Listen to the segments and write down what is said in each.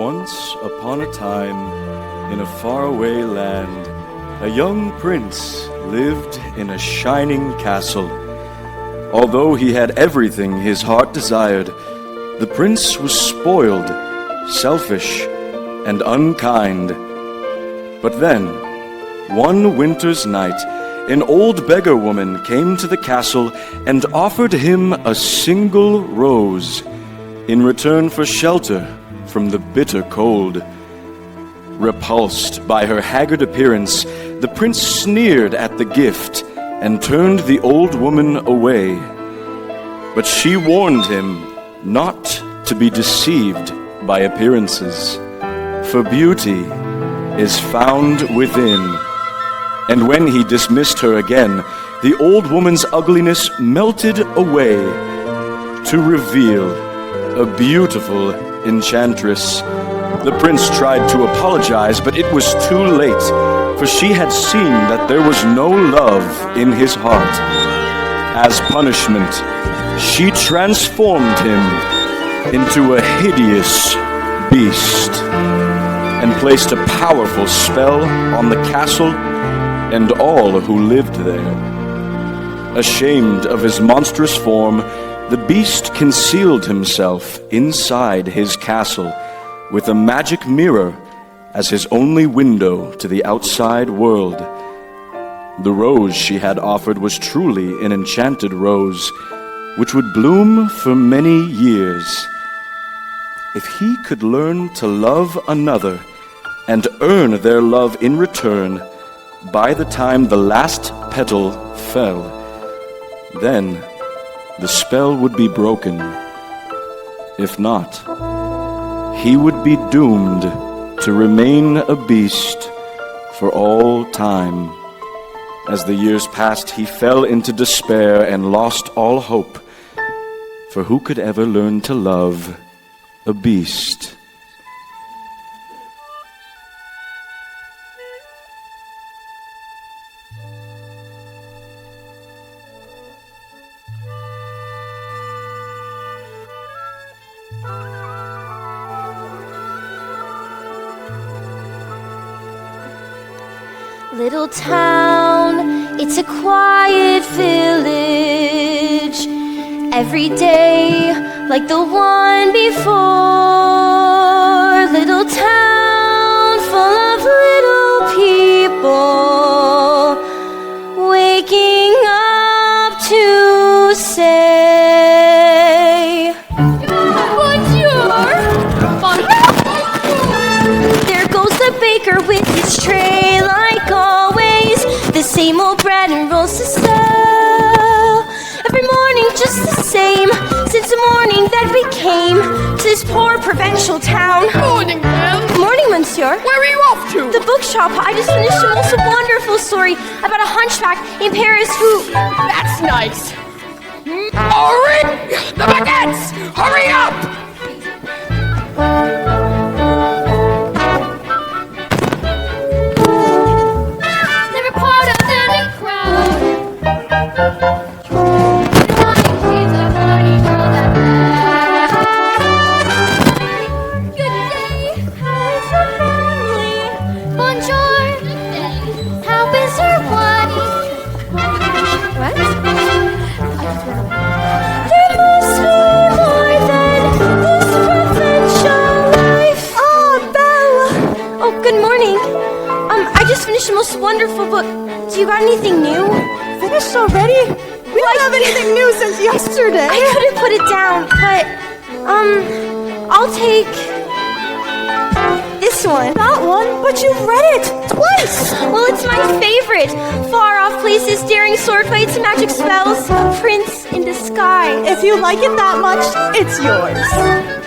Once upon a time, in a faraway land, a young prince lived in a shining castle. Although he had everything his heart desired, the prince was spoiled, selfish, and unkind. But then, one winter's night, an old beggar woman came to the castle and offered him a single rose in return for shelter from the bitter cold. Repulsed by her haggard appearance, the prince sneered at the gift and turned the old woman away. But she warned him not to be deceived by appearances, for beauty is found within. And when he dismissed her again, the old woman's ugliness melted away to reveal a beautiful enchantress. The prince tried to apologize, but it was too late, for she had seen that there was no love in his heart. As punishment, she transformed him into a hideous beast and placed a powerful spell on the castle and all who lived there. Ashamed of his monstrous form, the beast concealed himself inside his castle with a magic mirror as his only window to the outside world. The rose she had offered was truly an enchanted rose, which would bloom for many years. If he could learn to love another and earn their love in return, by the time the last petal fell, then the spell would be broken. If not, he would be doomed to remain a beast for all time. As the years passed, he fell into despair and lost all hope, for who could ever learn to love a beast? Little town, it's a quiet village. Every day, like the one before. Little town full of little people, waking up to say bonjour. There goes the baker with his tray, like always, the same old bread and rolls to sell. Every morning just the same, since the morning that we came to this poor provincial town. Morning, ma'am. Morning, monsieur. Where are you off to? The bookshop. I just finished a most wonderful story about a hunchback in Paris who... That's nice. Hurry! The baguettes! Hurry up! Never part of any crowd. She's a funny girl that good day, how is her family? Bonjour, how is her body? What? There must be more than this provincial life. Oh, Belle. Oh, good morning. I just finished the most wonderful book. Do you got anything new? Finished already? We don't have anything new since yesterday. I couldn't put it down, but, I'll take this one. That one? But you've read it twice. Well, it's my favorite. Far off places, daring sword fights, magic spells, prince in disguise. If you like it that much, it's yours.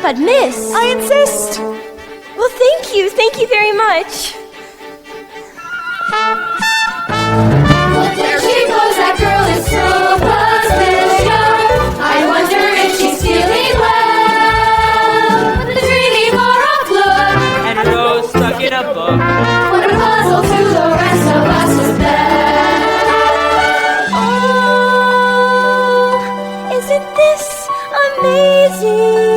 But miss... I insist. Well, thank you. Thank you very much. There she goes, that girl is superstitious. I wonder if she's feeling well. The dreamy far off look And a rose stuck in a book. what a puzzle to the rest of us was there. Oh, isn't this amazing?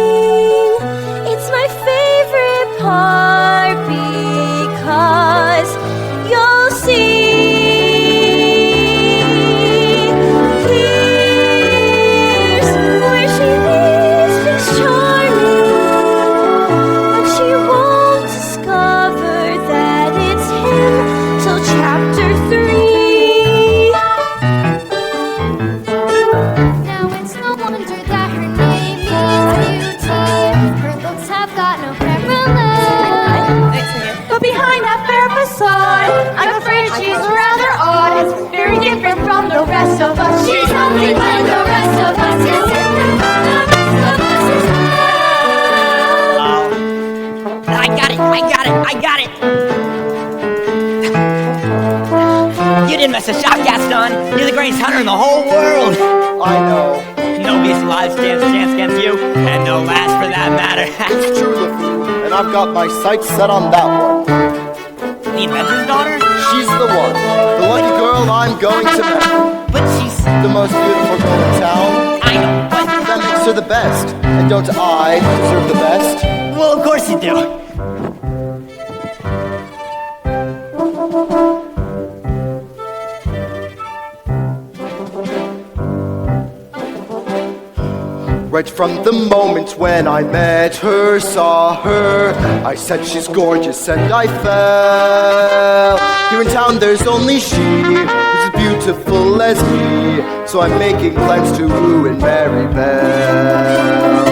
It's my favorite part. son. You're the greatest hunter in the whole world. I know. No beast alive stands a chance against you, and no last for that matter. It's true, LeFou, and I've got my sights set on that one. The inventor's daughter? She's the one. The lucky girl I'm going to marry. But she's... The most beautiful girl in town. I know, but... That makes her the best. And don't I deserve the best? Well, of course you do. Right from the moment when I met her, saw her, I said she's gorgeous and I fell. Here in town there's only she, who's as beautiful as me, so I'm making plans to woo and marry Belle.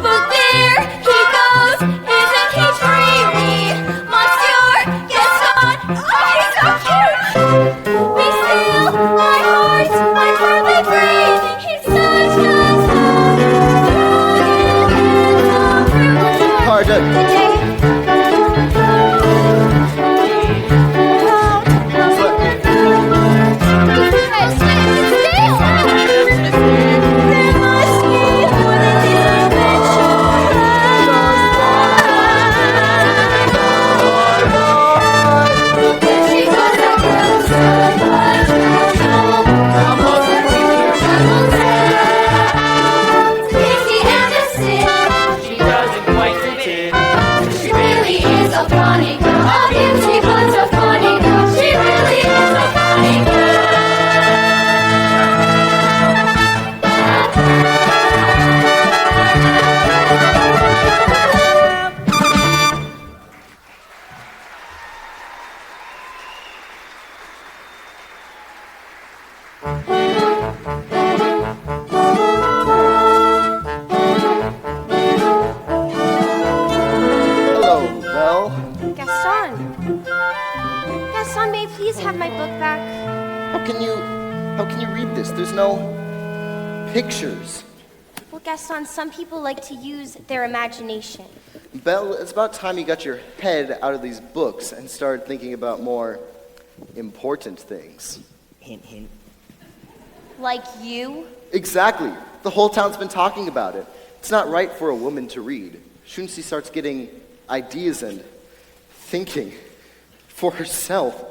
Look there, he goes, isn't he dreamy? Monsieur Gaston, oh he's so cute! Be still, my heart, my perfect breeze, he's such a Pardon. Pictures. Well, Gaston, some people like to use their imagination. Belle, it's about time you got your head out of these books and started thinking about more important things. Hint, hint. Like you? Exactly. The whole town's been talking about it. It's not right for a woman to read. Soon she starts getting ideas and thinking for herself.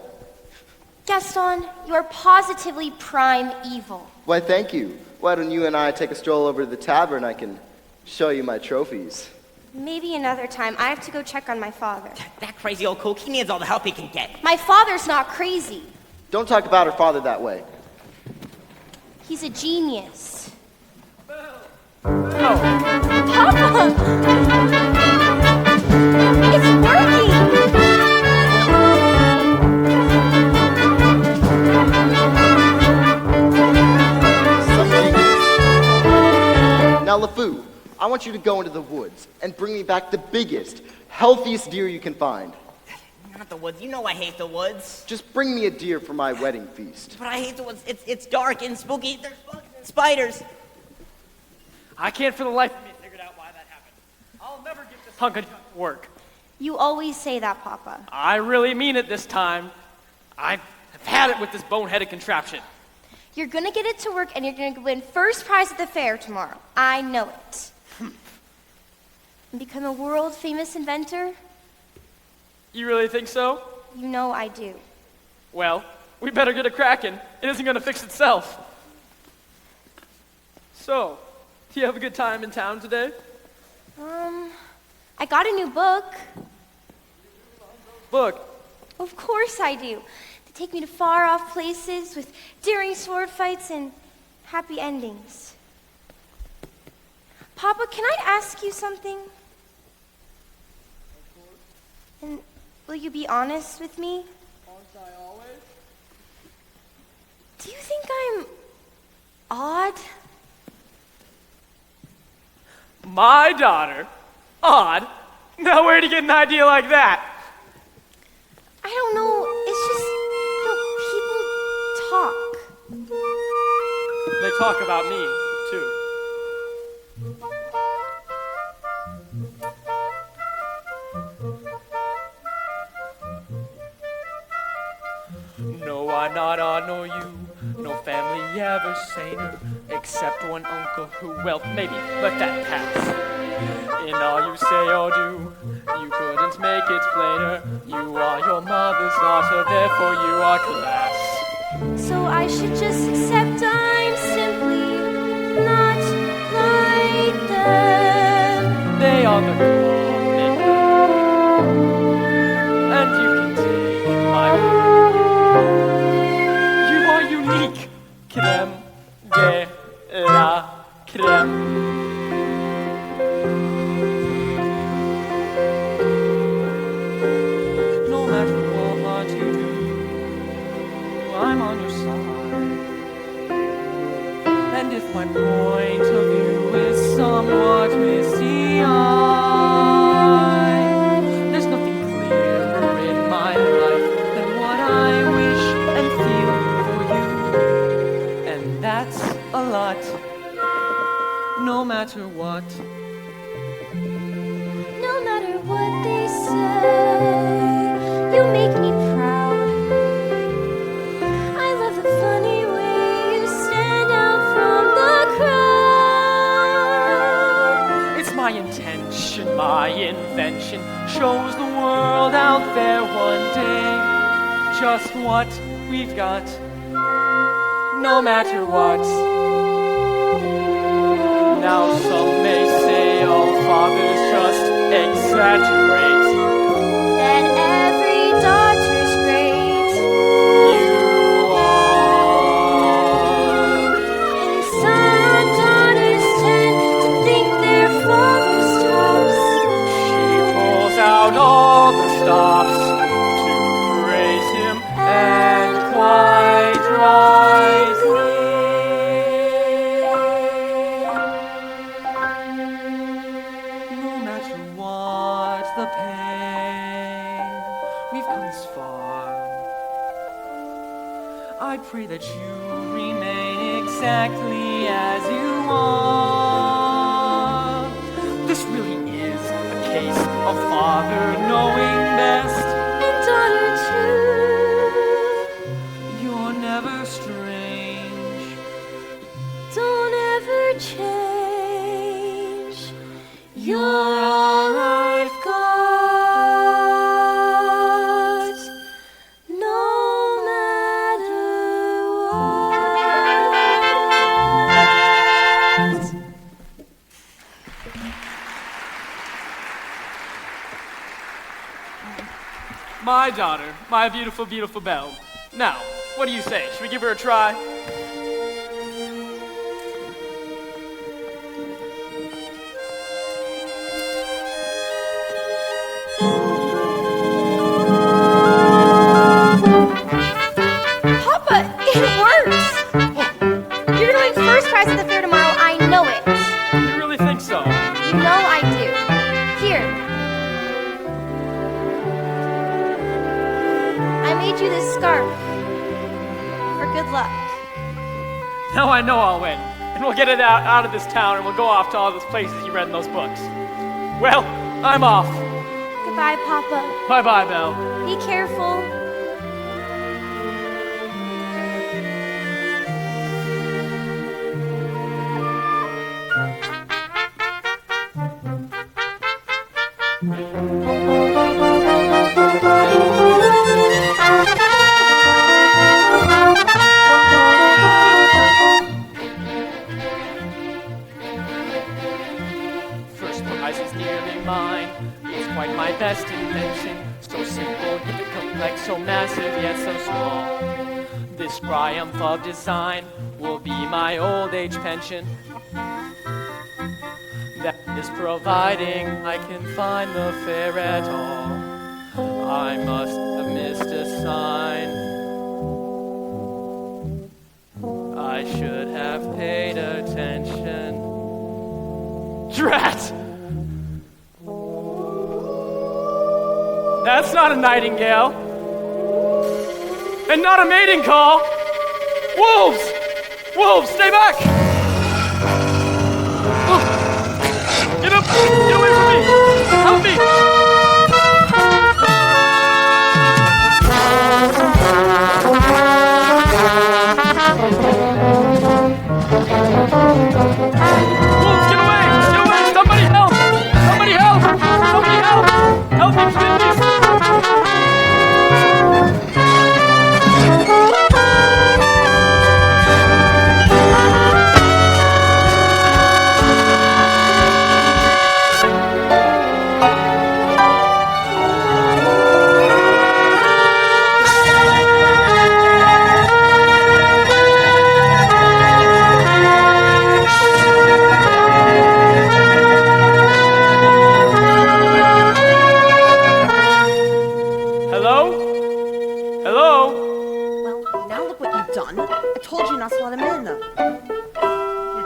Gaston, you're positively prime evil. Why, thank you. Why don't you and I take a stroll over to the tavern? I can show you my trophies. Maybe another time. I have to go check on my father. That crazy old kook, he needs all the help he can get. My father's not crazy. Don't talk about her father that way. He's a genius. Oh. Papa! It's working! Now, LeFou, I want you to go into the woods and bring me back the biggest, healthiest deer you can find. Not the woods. You know I hate the woods. Just bring me a deer for my wedding feast. But I hate the woods. It's dark and spooky. There's bugs and spiders. I can't for the life of me figure out why that happened. I'll never get this hunk of junk to work. You always say that, Papa. I really mean it this time. I've had it with this boneheaded contraption. You're gonna get it to work and you're gonna win first prize at the fair tomorrow. I know it. And become a world famous inventor? You really think so? You know I do. Well, we better get a crackin'. It isn't gonna fix itself. So, do you have a good time in town today? I got a new book. Book? Of course I do. They take me to far off places with daring sword fights and happy endings. Papa, can I ask you something? And will you be honest with me? Aren't I always? Do you think I'm odd? My daughter? Odd? Now where'd you get an idea like that? I don't know. It's just, people talk. They talk about me, too. No, I'm not odd, nor you ever saner, except one uncle who, well, maybe, let that pass. In all you say or do, you couldn't make it plainer. You are your mother's daughter, therefore you are class. So I should just accept I'm simply not like them. They are the common, and you can take my word. You are unique, crème de la crème. No matter what you do, I'm on your side. And if my point of view is somewhat misty-eyed, there's nothing clearer in my life than what I wish and feel for you. And that's a lot, no matter what. No matter what they say, you make me proud. I love the funny way you stand out from the crowd. It's my intention, my invention shows the world out there one day just what we've got, no matter what. Now some may say all fathers just exaggerate. That every daughter's great. You are. And some daughters tend to think their father's tops. She pulls out all the stops to praise him and quite rightly. No matter what the pain, we've come this far. I pray that you remain exactly as you are. This really is a case of father knowing best. And daughter too. You're never strange. Don't ever change. You're all I've got. No matter what. My daughter, my beautiful, beautiful Belle. Now, what do you say? Should we give her a try? Papa, it works! You're doing first prize at the fair tomorrow, I know it. You really think so? You know I do. Here. I made you this scarf. For good luck. Now I know I'll win. And we'll get it out of this town and we'll go off to all those places you read in those books. Well, I'm off. Goodbye, Papa. Bye-bye, Belle. Be careful. First prize is nearly mine. It's quite my best invention. So simple, yet complex, so massive, yet so small. This triumph of design will be my old age pension. That is providing I can find the fair at all. I must have missed a sign. I should have paid attention. Drat! That's not a nightingale. And not a mating call. Wolves! Wolves, stay back! Oh. Get up! Get away from me! Help me!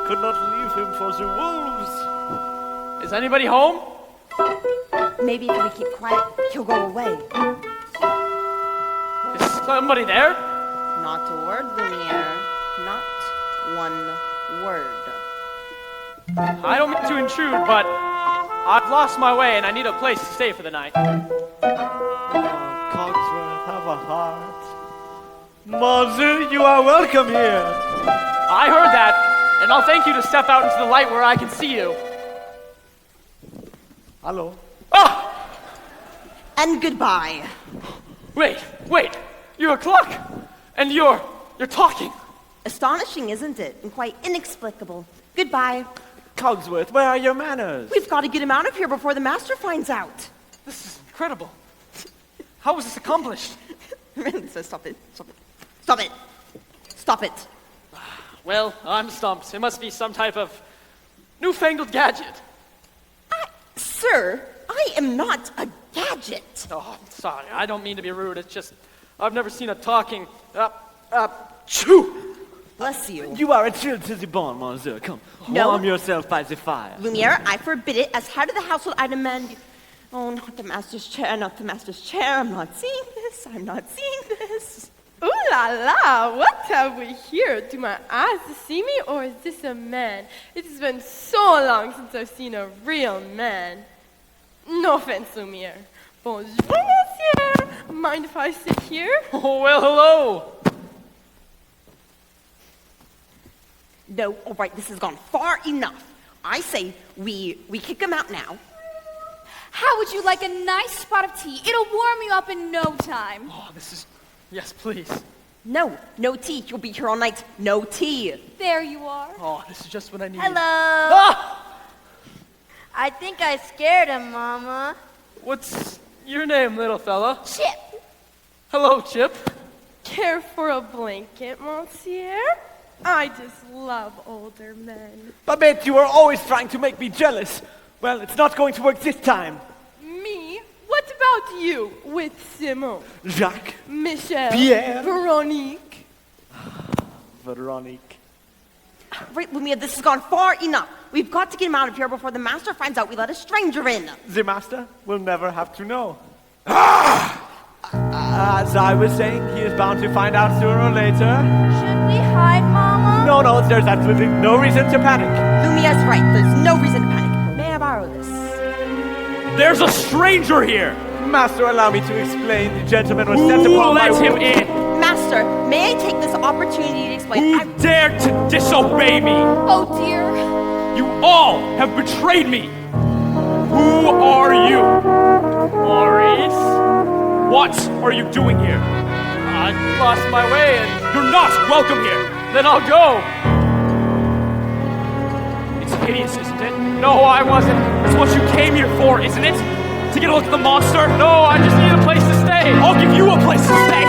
could not leave him for the wolves. Is anybody home? Maybe if we keep quiet, he'll go away. Is somebody there? Not a word, Lumiere. Not one word. I don't mean to intrude, but I've lost my way and I need a place to stay for the night. Cogsworth, have a heart. Mother, you are welcome here. I heard that, and I'll thank you to step out into the light where I can see you. Hello. Ah! And goodbye. Wait. You're a clock, and you're talking. Astonishing, isn't it? And quite inexplicable. Goodbye. Cogsworth, where are your manners? We've got to get him out of here before the master finds out. This is incredible. How was this accomplished? Stop it. Stop it. Stop it. Well, I'm stumped. It must be some type of newfangled gadget. Sir, I am not a gadget. Oh, I'm sorry. I don't mean to be rude. It's just I've never seen a talking. Chew. Bless you. You are a chill to the bone, monsieur. Come, No. warm yourself by the fire. Lumiere, I forbid it. As head of the household, I demand you. Oh, not the master's chair, not the master's chair. I'm not seeing this. Ooh la la, what have we here? Do my eyes deceive me, or is this a man? It has been so long since I've seen a real man. No offense, Lumiere. Bonjour, monsieur. Mind if I sit here? Oh, well, hello. No, all right, this has gone far enough. I say we kick him out now. How would you like a nice spot of tea? It'll warm you up in no time. Oh, this is... Yes, please. No tea. You'll be here all night. No tea. There you are. Oh, this is just what I need. Hello. Ah! I think I scared him, Mama. What's your name, little fella? Chip. Hello, Chip. Care for a blanket, monsieur? I just love older men. Babette, you are always trying to make me jealous. Well, it's not going to work this time. Me? What about you with Simon? Jacques. Michel? Pierre. Veronique? Veronique. Right, Lumiere, this has gone far enough. We've got to get him out of here before the master finds out we let a stranger in. The master will never have to know. As I was saying, he is bound to find out sooner or later. Should we hide, Mama? No, there's absolutely no reason to panic. Lumiere's right. There's no reason to panic. May I borrow this? There's a stranger here. Master, allow me to explain. The gentleman was sent upon Let my... him in. Master, may I take this opportunity to explain? Who dared to disobey me? Oh dear. You all have betrayed me. Who are you? Maurice? What are you doing here? I lost my way and... You're not welcome here. Then I'll go. It's hideous, isn't it? No, I wasn't. It's what you came here for, isn't it? To get a look at the monster? No, I just need a place to stay. I'll give you a place to stay.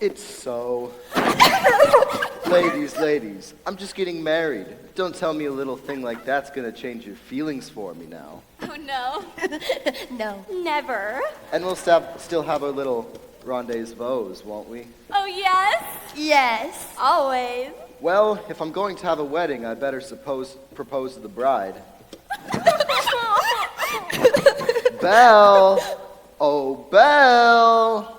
It's so. Ladies, I'm just getting married. Don't tell me a little thing like that's gonna change your feelings for me now. Oh no. No, never. And we'll still have our little rendezvous, won't we? Oh yes? Yes, always. Well, if I'm going to have a wedding, I better propose to the bride. Belle! Oh, Belle!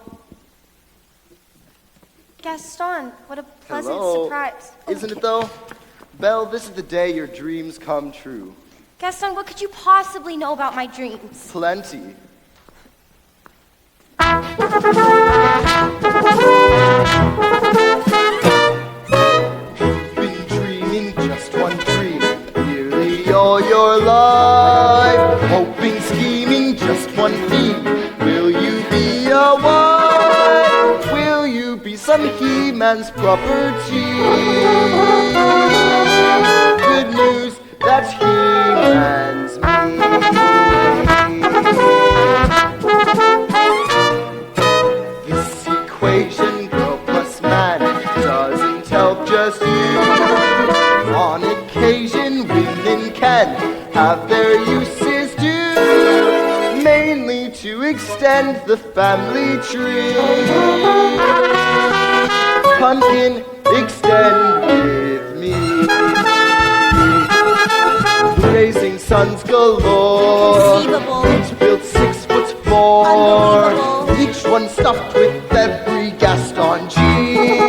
Gaston, what a pleasant Hello. surprise. Isn't it though? Belle, this is the day your dreams come true. Gaston, what could you possibly know about my dreams? Plenty. Been dreaming just one dream, nearly all your life. Hoping, scheming, just one theme. Will you be a wife? Will you be some he-man's property? Good news, that's he. pumpkin can have their uses due, mainly to extend the family tree. Pumpkin, extend with me. Raising sons galore, Conceivable. each built 6'4", Unbelievable. each one stuffed with every Gaston gene.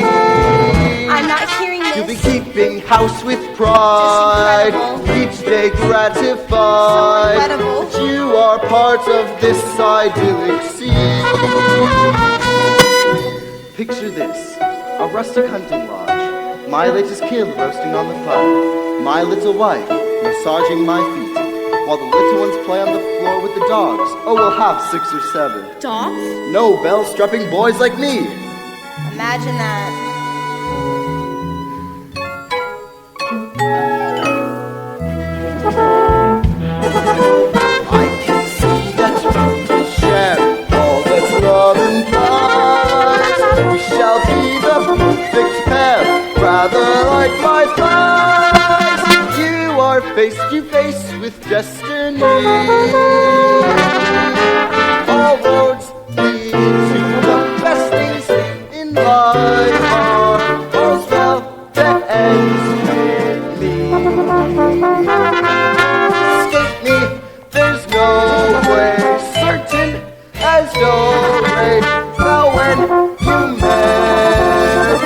I'm not hearing You'll be this. keeping house with pride, Just incredible. each day gratified. So incredible. That you are part of this idyllic scene. Picture this, a rustic hunting lodge, my latest kill roasting on the fire, my little wife massaging my feet, while the little ones play on the floor with the dogs. Oh, we'll have 6 or 7. Dogs? No bell-strapping boys like me. Imagine that. I can see that we'll share all that's love implies. We shall be the perfect pair, rather like my thighs. You are face to face with destiny. All roads lead to the best things in life. All's well that ends with me. Escape me, there's no way. Certain as no way. Now when you met.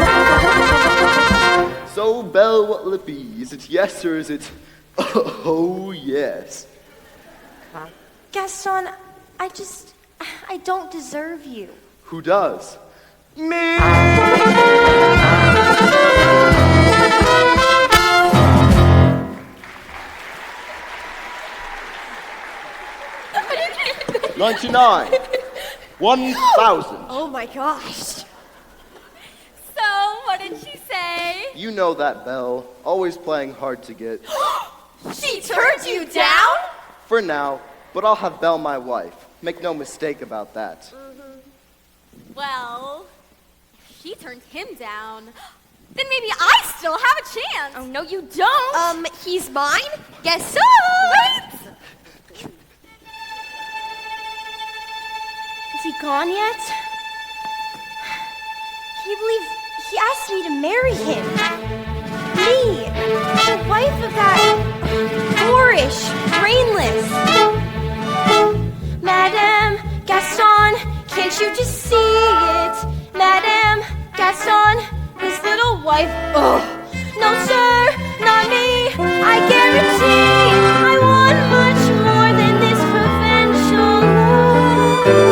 So, Belle, what will it be? Is it yes or is it oh yes? Gaston, I don't deserve you. Who does? Me! $99. 1,000. Oh my gosh. So, what did she say? You know that, Belle. Always playing hard to get. She turned you down? For now, but I'll have Belle my wife. Make no mistake about that. Well, if she turned him down, then maybe I still have a chance. Oh, no, you don't. He's mine? Guess so. Wait. Is he gone yet? Can you believe he asked me to marry him? Me, the wife of that boorish, brainless. Madame Gaston, can't you just see it? Madame Gaston, his little wife. Ugh. No, sir, not me. I guarantee I want much more than this provincial love.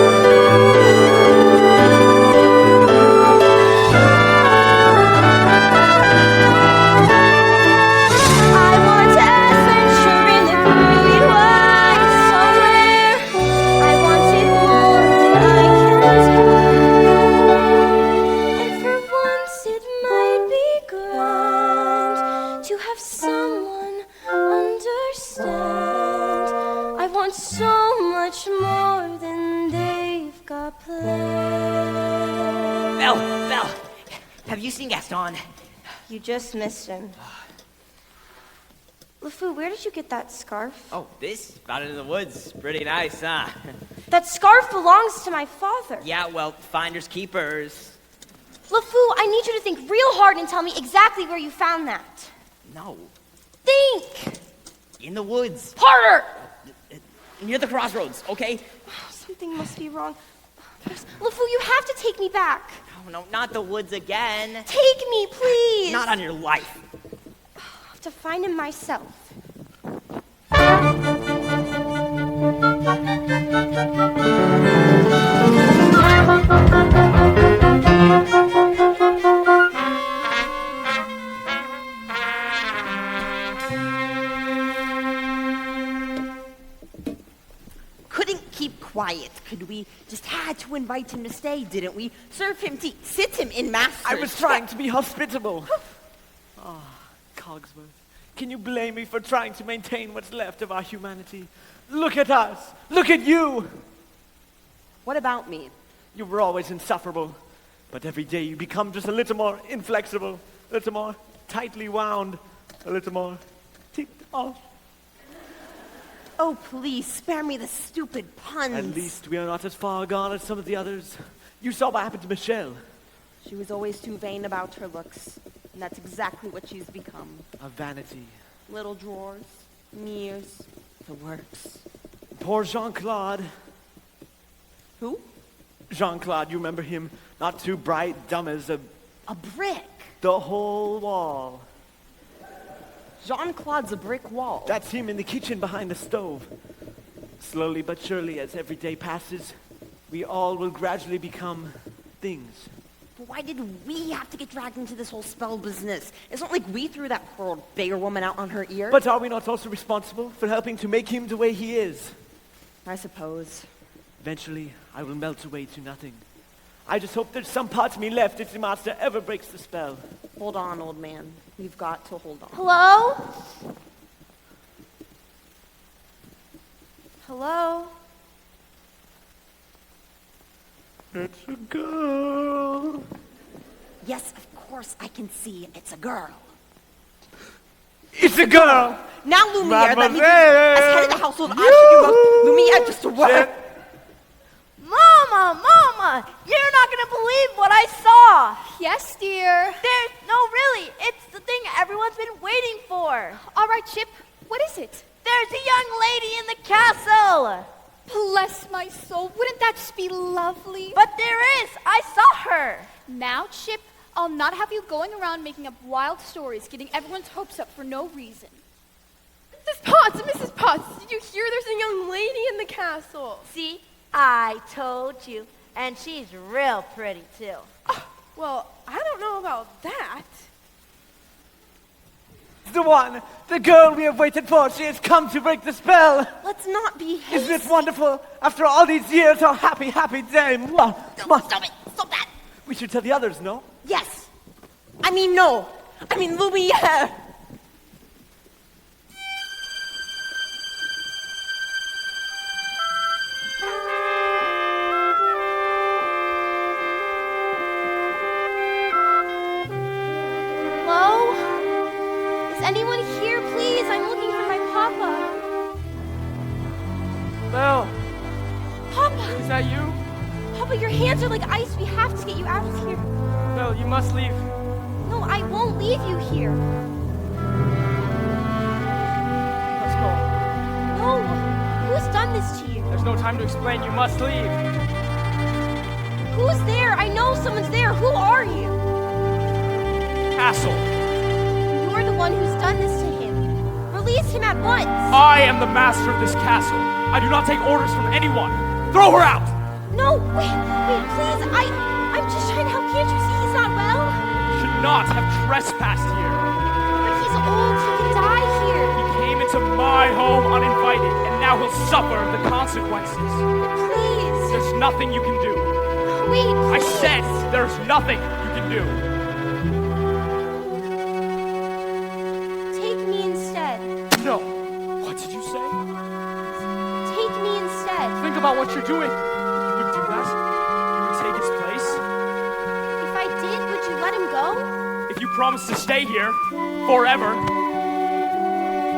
So much more than they've got planned. Belle, have you seen Gaston? You just missed him. LeFou, where did you get that scarf? Oh, this? Found it in the woods. Pretty nice, huh? That scarf belongs to my father. Yeah, well, finders keepers. LeFou, I need you to think real hard and tell me exactly where you found that. No, Think! in the woods. Harder! Near the crossroads, okay? Something must be wrong. LeFou, you have to take me back. Oh, no, not the woods again. Take me, please. Not on your life. I'll have to find him myself. Quiet. Could we just had to invite him to stay, didn't we? Serve him tea, sit him in master's I was trying to be hospitable. Cogsworth, can you blame me for trying to maintain what's left of our humanity? Look at us. Look at you. What about me? You were always insufferable, but every day you become just a little more inflexible, a little more tightly wound, a little more ticked off. Oh, please, spare me the stupid puns. At least we are not as far gone as some of the others. You saw what happened to Michelle. She was always too vain about her looks, and that's exactly what she's become. A vanity. Little drawers, mirrors, the works. Poor Jean-Claude. Who? Jean-Claude, you remember him? Not too bright, dumb as A brick. the whole wall. Jean-Claude's a brick wall. That's him in the kitchen behind the stove. Slowly but surely, as every day passes, we all will gradually become things. But why did we have to get dragged into this whole spell business? It's not like we threw that poor beggar woman out on her ear. But are we not also responsible for helping to make him the way he is? I suppose. Eventually, I will melt away to nothing. I just hope there's some part of me left if the monster ever breaks the spell. Hold on, old man. We've got to hold on. Hello? Hello? It's a girl. Yes, of course I can see it's a girl. It's a girl! Now, Lumiere, that means Mademoiselle! as head of the household, I should do most. Lumiere, just a word. Mama, you're not gonna believe what I saw. Yes, dear. No, really, it's the thing everyone's been waiting for. All right, Chip, what is it? There's a young lady in the castle. Bless my soul, wouldn't that just be lovely? But there is, I saw her. Now, Chip, I'll not have you going around making up wild stories, getting everyone's hopes up for no reason. Mrs. Potts, did you hear there's a young lady in the castle? See, I told you, and she's real pretty too. Well, I don't know about that. The one, the girl we have waited for. She has come to break the spell. Let's not be hasty. Isn't it wonderful? After all these years, our happy, happy day. Mwah, mwah. Stop it! Stop that! We should tell the others, no? Yes. I mean, no. I mean, Lumiere. Hello? Is anyone here, please? I'm looking for my papa. Belle, Papa! is that you? Papa, your hands are like ice. We have to get you out of here. Belle, you must leave. No, I won't leave you here. Let's go. No! Who's done this to you? There's no time to explain. You must leave. Who's there? I know someone's there. Who are you? Castle. You're the one who's done this to him. Release him at once. I am the master of this castle. I do not take orders from anyone. Throw her out! No, wait, please. I'm just trying to help. Can't you see he's not well? You should not have trespassed here. But he's old. He could die here. He came into my home uninvited, and now he'll suffer the consequences. Please. There's nothing you can do. Wait, I please. said there's nothing you can do. Take me instead. No. What did you say? Take me instead. Think about what you're doing. You would do that? You would take his place? If I did, would you let him go? If you promise to stay here forever,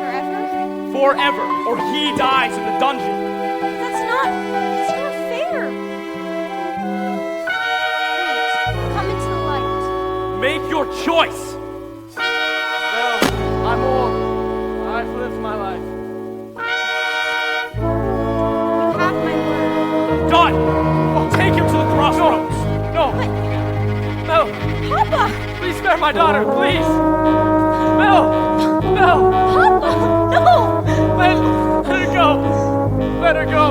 Forever? forever, or he dies in the dungeon. That's not fair. Wait, come into the light. Make your choice. Well, I'm old. I've lived my life. You have my word. Done. I'll take him to the crossroads. No. No. Papa! Please spare my daughter, please. No. No. Papa! No! Let her go. Let her go.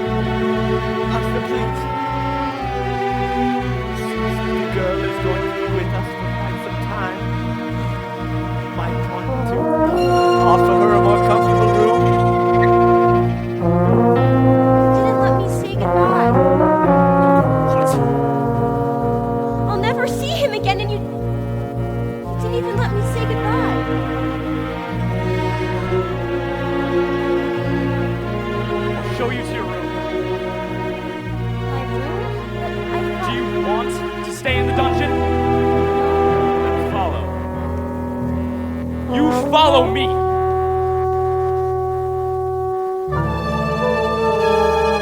Master, please. The girl is going to be with us for quite some time. You might want to offer her a more comfortable room. You didn't let me say goodbye. I'll never see him again, and you Follow me.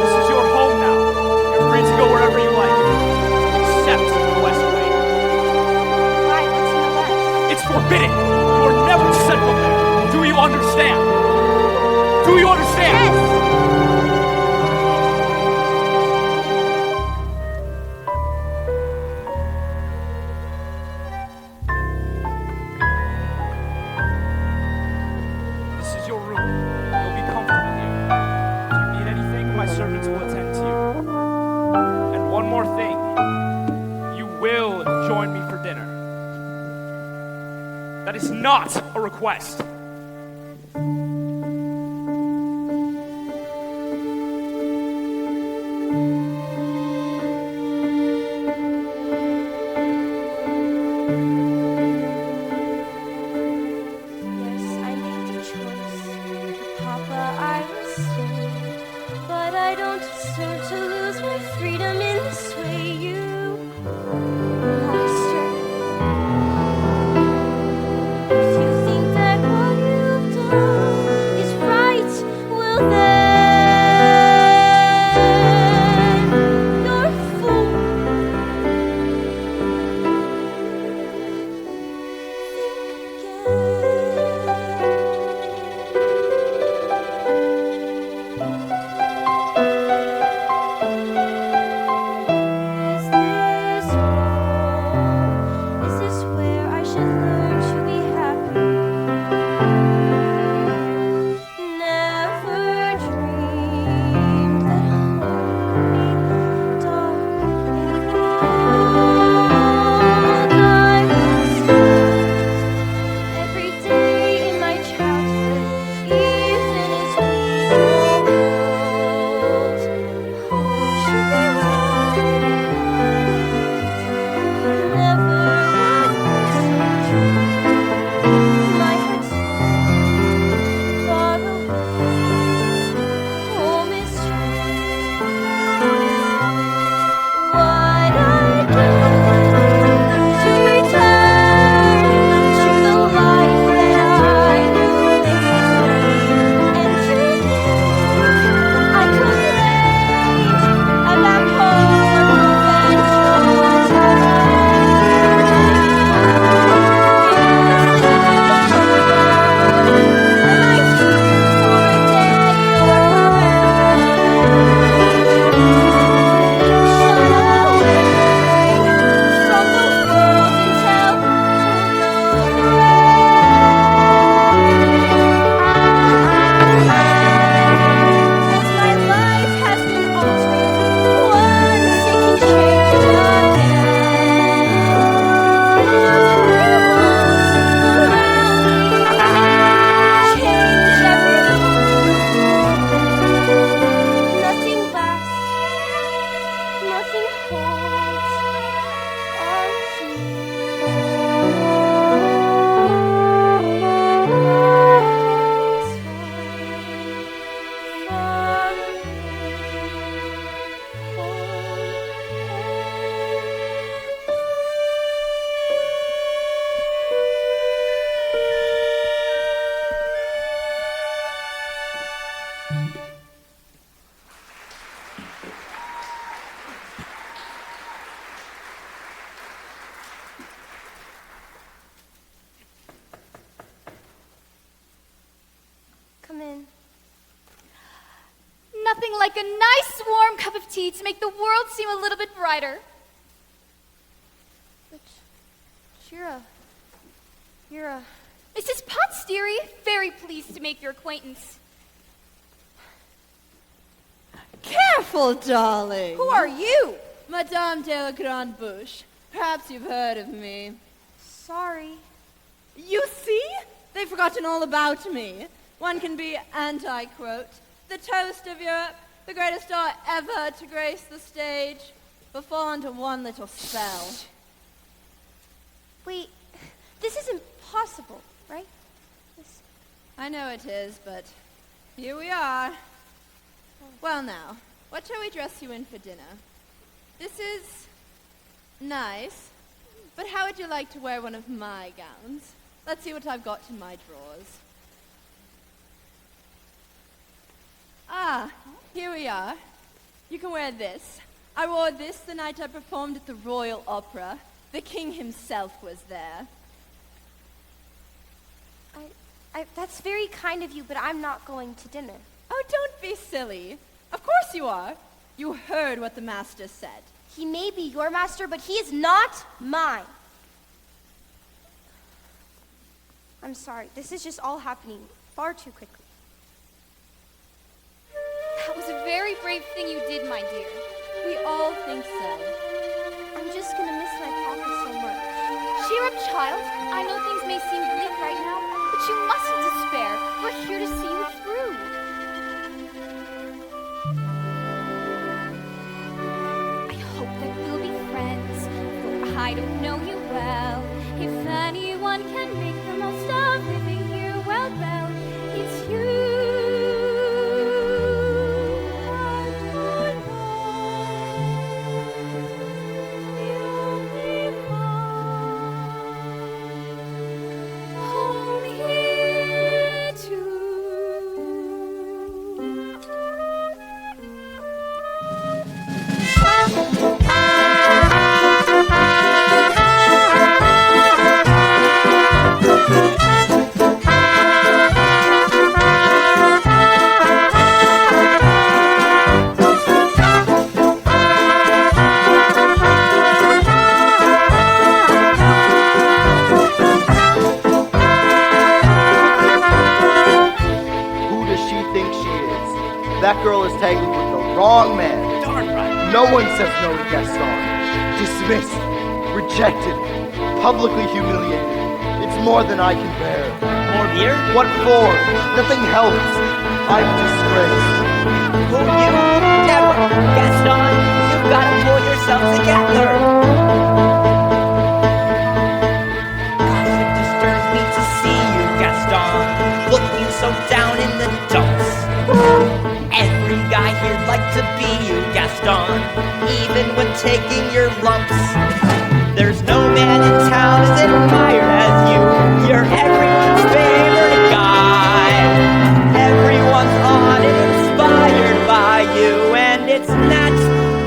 This is your home now. You're free to go wherever you like, except the West Wing. Why? What's in the West? It's forbidden. You are never sent from there. Do you understand? Do you understand? Yes! This is your room. You'll be comfortable here. If you need anything, my servants will attend to you. And one more thing. You will join me for dinner. That is not a request. Yes, I made the choice. Papa, I will stay. But I don't deserve to lose my freedom in this way, you monster. If you think that what you've done is right, well then you're a fool. Is this wrong? Is this where I should learn to be happy? Never dreamed that home could be dark and cold. I was every day in my childhood, even as we grow old. Home should be right because never was my heart's far away. Home is true. What I do to return to the life that I knew and to I complained about poor As my life has been altered, one sinking shade again. Change everything. Nothing lasts, nothing Come in. Nothing like a nice warm cup of tea to make the world seem a little bit brighter. But Shira, you're a... Mrs. Potts, dearie, very pleased to make your acquaintance. Careful, darling. Who are you? Madame de la Grande Bouche. Perhaps you've heard of me. Sorry. You see? They've forgotten all about me. One can be, and I quote, the toast of Europe, the greatest star ever to grace the stage, but fall under one little spell. Wait, this is impossible, right? I know it is, but here we are. Well now, what shall we dress you in for dinner? This is nice, but how would you like to wear one of my gowns? Let's see what I've got in my drawers. Ah, here we are. You can wear this. I wore this the night I performed at the Royal Opera. The king himself was there. That's very kind of you, but I'm not going to dinner. Oh, don't be silly. Of course you are. You heard what the master said. He may be your master, but he is not mine. I'm sorry. This is just all happening far too quickly. That was a very brave thing you did, my dear. We all think so. I'm just gonna miss my papa so much. Cheer up, child. I know things may seem bleak right now, but you mustn't despair. We're here to see you through. I hope that we'll be friends, for I don't know you well. If anyone can make the most of living here, well, it's you. That girl is tangled with the wrong man. Darn right. No one says no to Gaston. Dismissed, rejected, publicly humiliated. It's more than I can bear. More beer? What for? Nothing helps. I'm disgraced. Who you? Never. Gaston, you've got to pull yourself together. Gosh, it disturbs me to see you, Gaston, looking so down in the dumps. Every guy here'd like to be you, Gaston, even when taking your lumps. There's no man in town as admired as you. You're everyone's favorite guy. Everyone's on and inspired by you, and it's not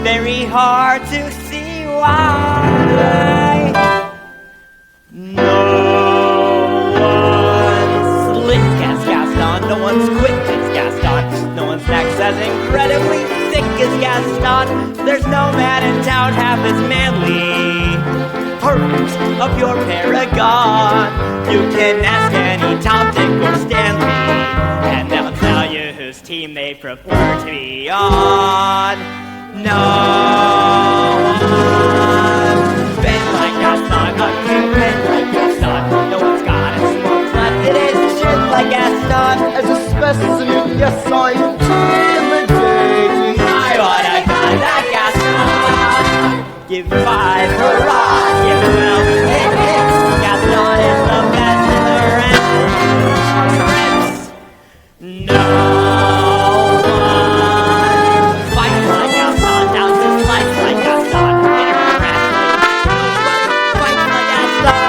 very hard to see why. No one's slick as Gaston, no one's quick as Gaston, no one's next as incredibly thick as Gaston. There's no man in town half as manly, perfect of your paragon. You can ask any Tom, Dick, or Stanley, and they'll tell you whose team they prefer to be on. No one's been like Gaston, been like Gaston. No one's got a small slut in his chin like Gaston. As a specimen, yes, I'm intimidating. I wanna die like Gaston. Give 5 hurrah, give well, hit hits. Gaston is the best in the rest. No one fights like Gaston, downs his life like Gaston. Fights like Gaston.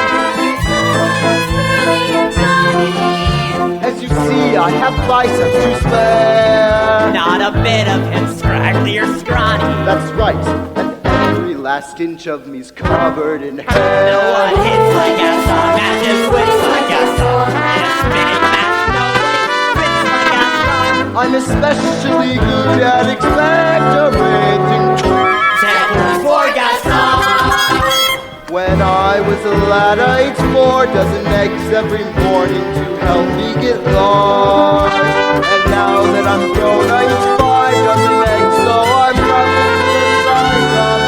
As you see, I have biceps to spare. Not a bit of him scraggly or scrawny. That's right, and every last inch of me's covered in hair. No one hits like Gaston, matches wits like Gaston. In a spinning match, nobody fits like Gaston. I'm especially good at exaggerating Temple for Gaston. When I was a lad, I ate 4 dozen eggs every morning to help me get large. And now that I'm grown, I eat 5 dozen eggs, so I'm roughly the size of a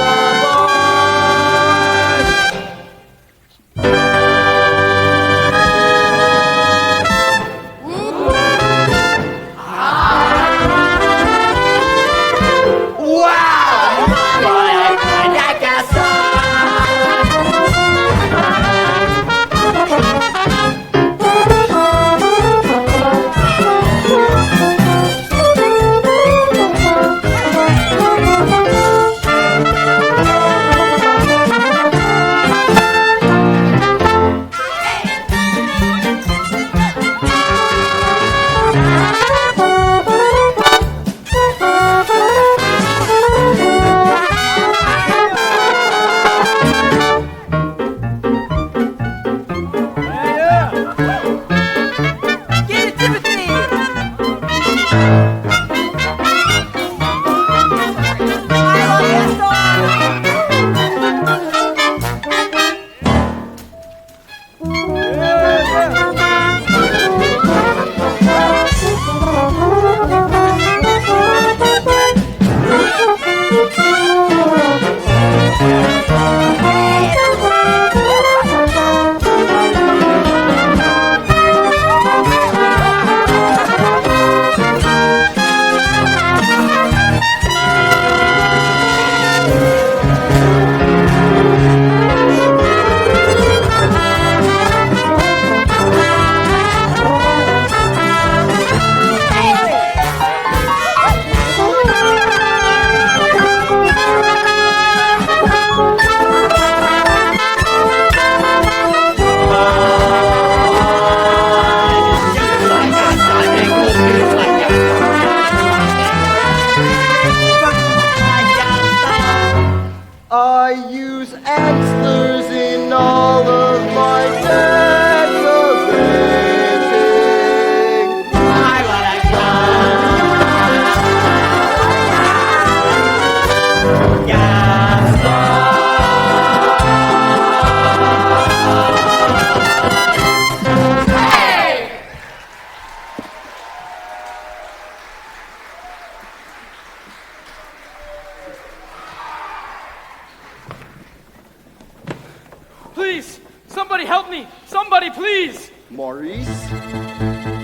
help me! Somebody, please! Maurice?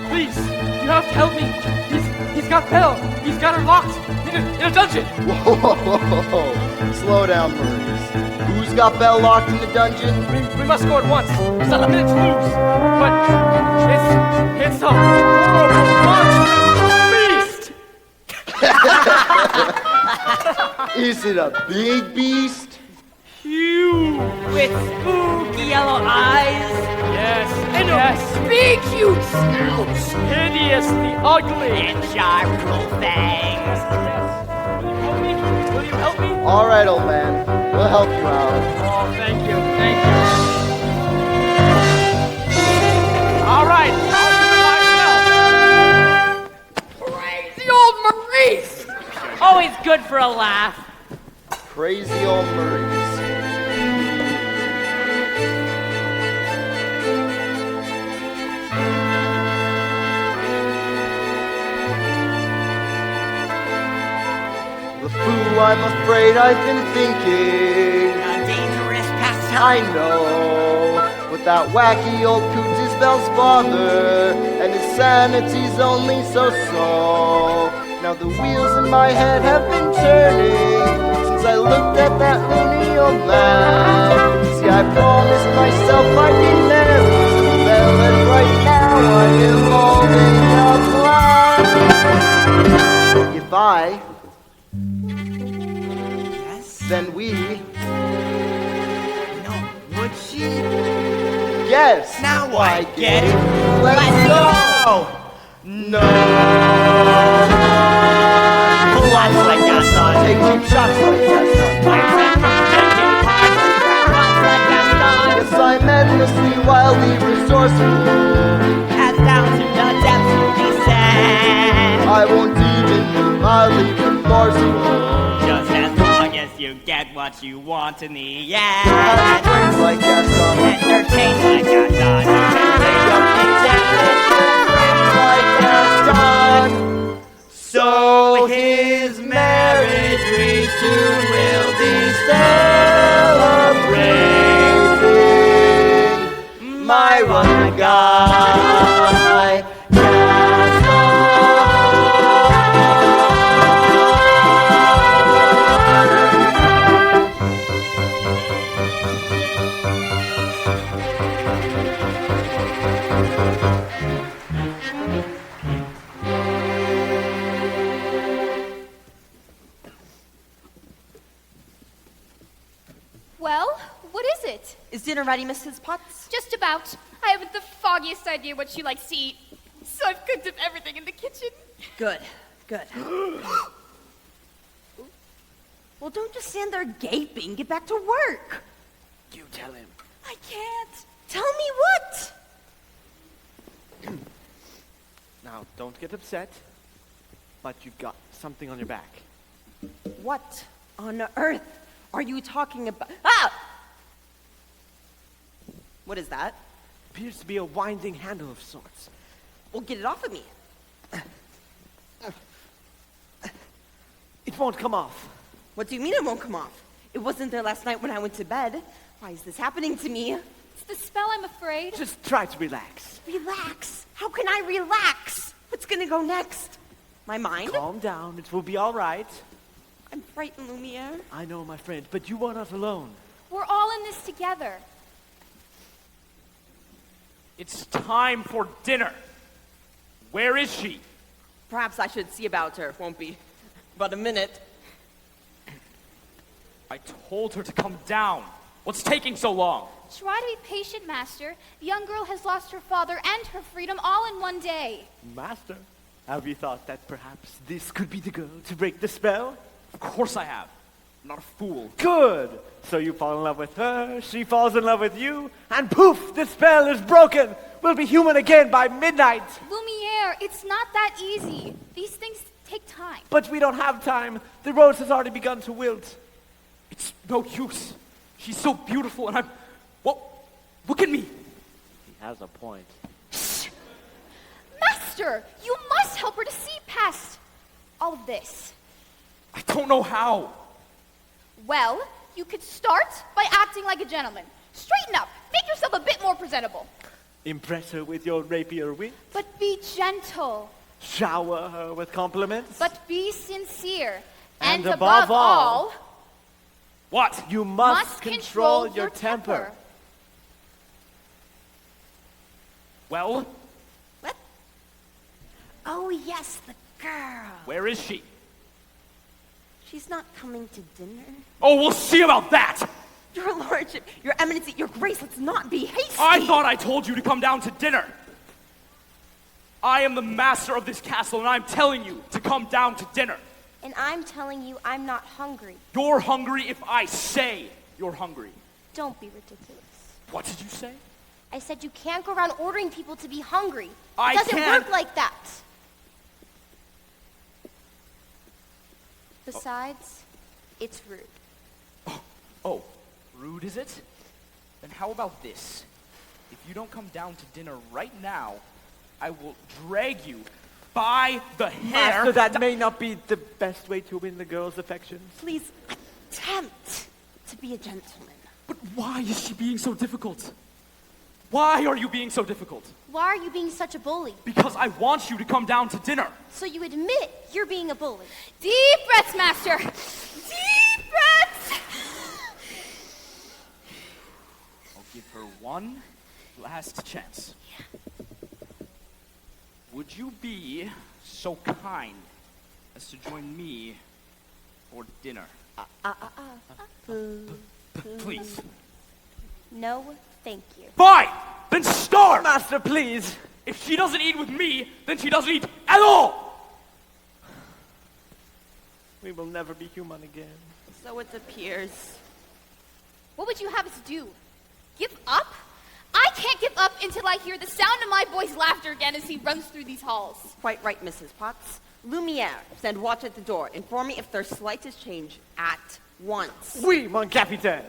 Please, you have to help me. He's got Belle. He's got her locked in a dungeon. Whoa, slow down, Maurice. Who's got Belle locked in the dungeon? We must go at once. There's not a minute to lose. But it's a horrible monstrous beast. Is it a big beast? Huge, with spooky yellow eyes. Yes, And a big, huge snout. hideously ugly. And gyral fangs. Will you help me? All right, old man. We'll help you out. Oh, thank you. All right, I'll do it myself. Crazy old Maurice. Always good for a laugh. Crazy old Maurice. The fool, I'm afraid I've been thinking. A dangerous pastime. I know, but that wacky old coot is Belle's father, and his sanity's only so-so. Now the wheels in my head have been turning since I looked at that loony old man. See, I promised myself I'd be married to Belle, and right now I'm evolving a plan. If I, then we. No, would she? Yes. Now I get it. Let's go. No. Lots like that, son. Take cheap shots like that, son. Yes, I'm endlessly, wildly resourceful. As down to the depths you descend. I won't even be mildly remorseful. Just as long as you get what you want in the end. Have friends like that, son. Entertain like a son. Like that, son. So his marriage we soon will be celebrating. My one guy. Well, what is it? Is dinner ready, Mrs. Potts? Just about. I haven't the foggiest idea what she likes to eat. So I've cooked up everything in the kitchen. Good. Well, don't just stand there gaping. Get back to work. You tell him. I can't. Tell me what? Now, don't get upset, but you've got something on your back. What on earth are you talking about? Ah! What is that? Appears to be a winding handle of sorts. Well, get it off of me. It won't come off. What do you mean it won't come off? It wasn't there last night when I went to bed. Why is this happening to me? It's the spell, I'm afraid. Just try to relax. Relax? How can I relax? What's gonna go next? My mind? Calm down, it will be all right. I'm frightened, Lumiere. I know, my friend, but you are not alone. We're all in this together. It's time for dinner. Where is she? Perhaps I should see about her. Won't be but a minute. I told her to come down. What's taking so long? Try to be patient, Master. The young girl has lost her father and her freedom all in one day. Master, have you thought that perhaps this could be the girl to break the spell? Of course I have. I'm not a fool. Good! So you fall in love with her, she falls in love with you, and poof, the spell is broken! We'll be human again by midnight! Lumiere, it's not that easy. These things take time. But we don't have time. The rose has already begun to wilt. It's no use. She's so beautiful and I'm... Well, look at me. He has a point. Master, you must help her to see past all of this. I don't know how. Well, you could start by acting like a gentleman. Straighten up, Make yourself a bit more presentable. Impress her with your rapier wit. But be gentle. Shower her with compliments. But be sincere. And above all, What? you must control your temper. Well, What? Oh, yes, the girl. where is she? She's not coming to dinner. Oh, we'll see about that! Your lordship, your eminency, your grace, let's not be hasty. I thought I told you to come down to dinner. I am the master of this castle, and I'm telling you to come down to dinner. And I'm telling you, I'm not hungry. You're hungry if I say you're hungry. Don't be ridiculous. What did you say? I said you can't go around ordering people to be hungry. I It doesn't can't. work like that. Besides, it's rude. Oh, rude is it? Then how about this? If you don't come down to dinner right now, I will drag you by the hair. Master, that may not be the best way to win the girl's affections. Please attempt to be a gentleman. But why is she being so difficult? Why are you being so difficult? Why are you being such a bully? Because I want you to come down to dinner. So you admit you're being a bully. Deep breaths, master. Deep breaths. I'll give her one last chance. Would you be so kind as to join me for dinner? Please. No, thank you. Fine! Then starve! Master, please. If she doesn't eat with me, then she doesn't eat at all! We will never be human again. So it appears. What would you have us do? Give up? I can't give up until I hear the sound of my boy's laughter again as he runs through these halls. Quite right, Mrs. Potts. Lumiere, send watch at the door. Inform me if there's slightest change at once. Oui, mon capitaine.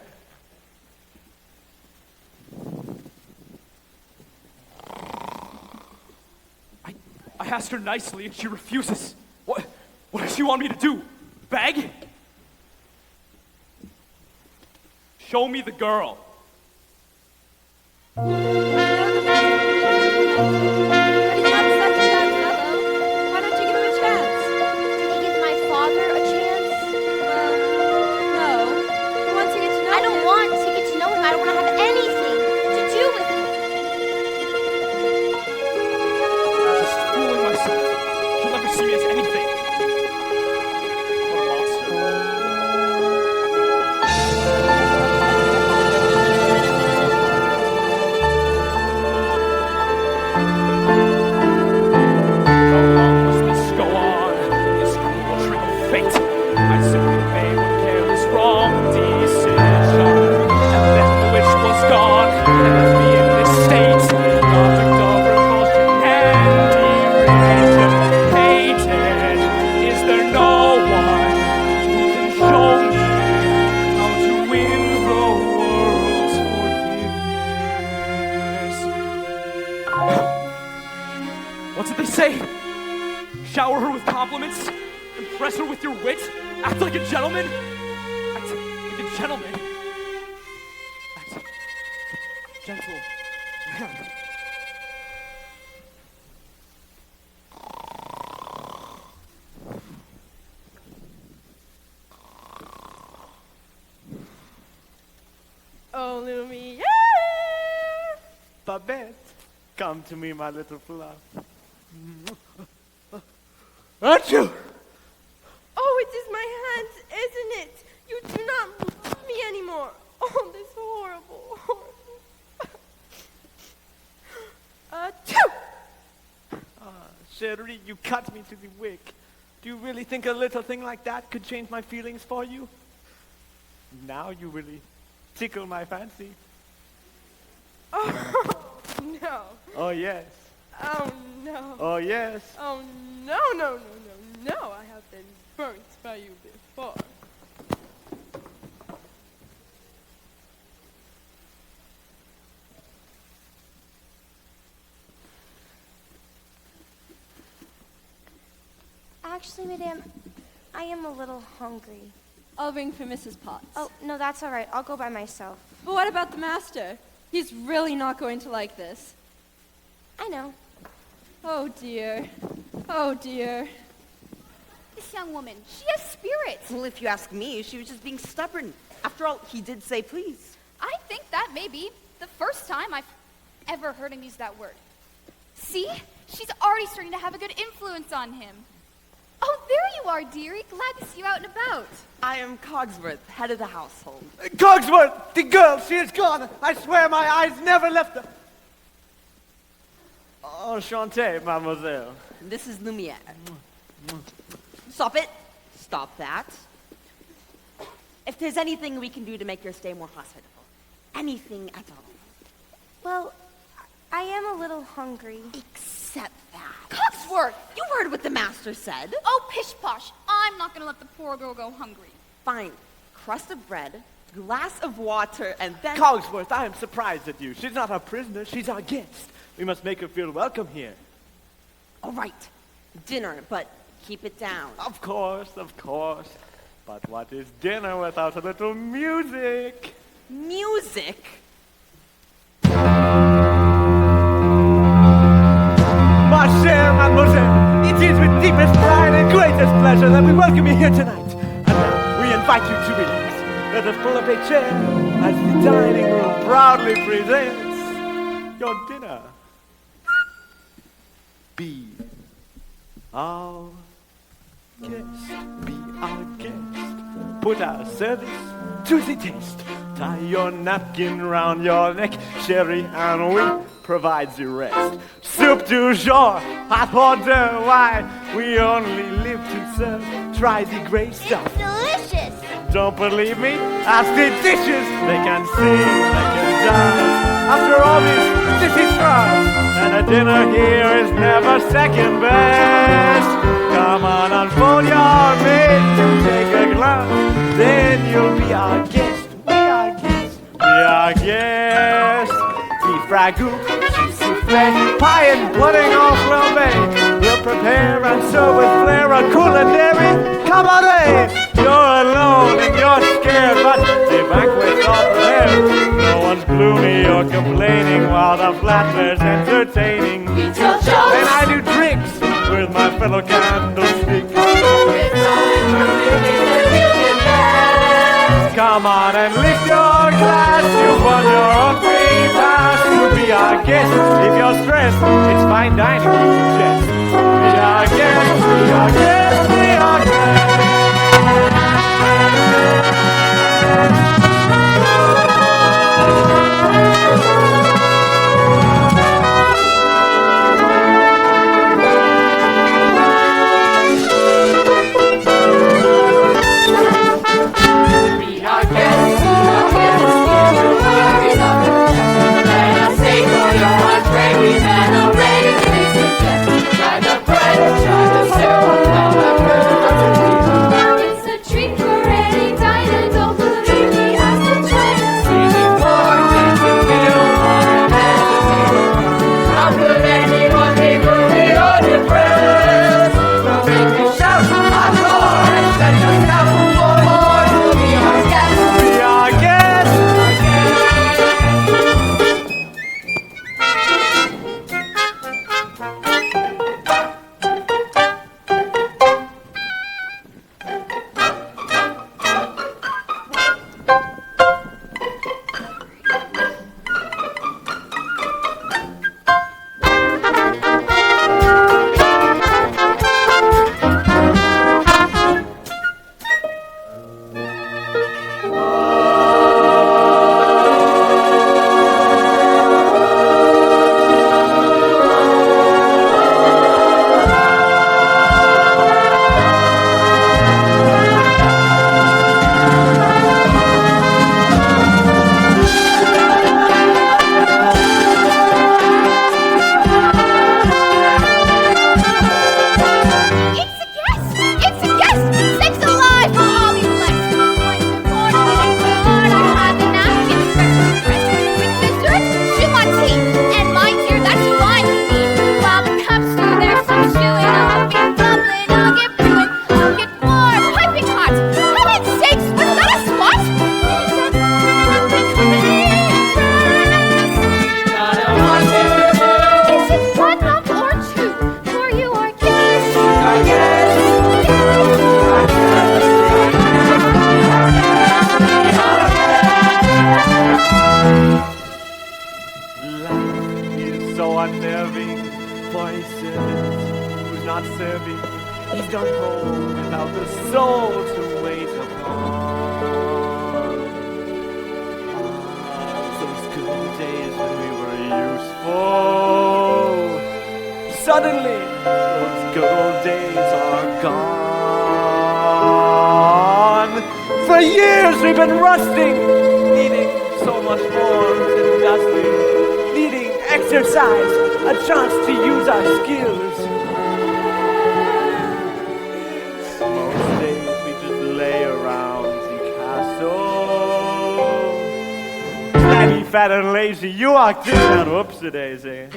I asked her nicely and she refuses. What does she want me to do? Beg? Show me the girl. But he's not such a bad fellow. Why don't you give him a chance? Did he give my father a chance? No. He wants to get to know I don't him. want to get to know him. I don't want to have anything to do with him. Just fooling myself. She'll never see me as anything. What a monster. How long must this go on? This cruel trick of fate. I simply made one careless wrong decision. And then the witch was gone and left me in this state. Object of repulsion and derision. Hated. Is there no one who can show me how to win the world's forgiveness? What did they say? Shower her with compliments? Impress her with your wit? Act like a gentleman? Act like a gentleman? Act like a gentle man. Oh, Lumiere! Babette, come to me, my little fluff. Achoo! Oh, it is my hands, isn't it? You do not love me anymore. Oh, this horrible, horrible. Achoo! Cherie, you cut me to the wick. Do you really think a little thing like that could change my feelings for you? Now you really tickle my fancy. Oh, no. Oh, yes. Oh, no. Oh, yes. Oh, no, no, no, no, no. I have been burnt by you before. Actually, madame, I am a little hungry. I'll ring for Mrs. Potts. Oh, no, that's all right. I'll go by myself. But what about the master? He's really not going to like this. I know. Oh dear. Oh dear. This young woman, she has spirit. Well, if you ask me, she was just being stubborn. After all, he did say please. I think that may be the first time I've ever heard him use that word. See? She's already starting to have a good influence on him. Oh, there you are, dearie. Glad to see you out and about. I am Cogsworth, head of the household. Cogsworth, the girl, she is gone. I swear my eyes never left her. Enchanté, mademoiselle. This is Lumiere. Stop it. Stop that. If there's anything we can do to make your stay more hospitable, anything at all. Well, I am a little hungry. Except that. Cogsworth! You heard what the master said. Oh, pish-posh. I'm not going to let the poor girl go hungry. Fine. Crust of bread, glass of water, and then... Cogsworth, I am surprised at you. She's not our prisoner, she's our guest. We must make her feel welcome here. All right. Dinner, but keep it down. Of course, of course. But what is dinner without a little music? Music? Ma chère mademoiselle, it is with deepest pride and greatest pleasure that we welcome you here tonight. And now, we invite you to relax. Let us pull up a chair as the dining room proudly presents your dinner. Be our guest. Be our guest. Put our service to the test. Tie your napkin round your neck, Sherry and we provide the rest. Soup du jour, hot hors d'oeuvre, why? We only live to serve. Try the great stuff. It's delicious. Don't believe me? Ask the dishes. They can sing, they can dance. After all this is France, and a dinner here is never second best. Come on, unfold your mate to take a glance. Then you'll be our guest. We are guests. We are guests. Beef ragout, cheese soufflé, pie and pudding en flambé. We'll prepare and serve with flair a culinary cabaret. You're alone and you're scared, but the banquet's all prepared. No one's gloomy or complaining while the flatware's entertaining. And I do tricks with my fellow candlesticks. Come on and lift your glass. You've won your own free pass to be our guest. If you're stressed, it's fine dining we suggest. Be our guest, be our guest, be our guest. We've had already, please suggest. Try the bread, try the soup, for his servant who's not serving. He's gone home without the soul to wait upon. Those good old days when we were useful. Suddenly, those good old days are gone. For years we've been rusting, needing so much more than dusting, needing exercise, a chance to use our skills. Most days we just lay around the castle. Fatty, fat and lazy, you walked in and whoopsie-daisy.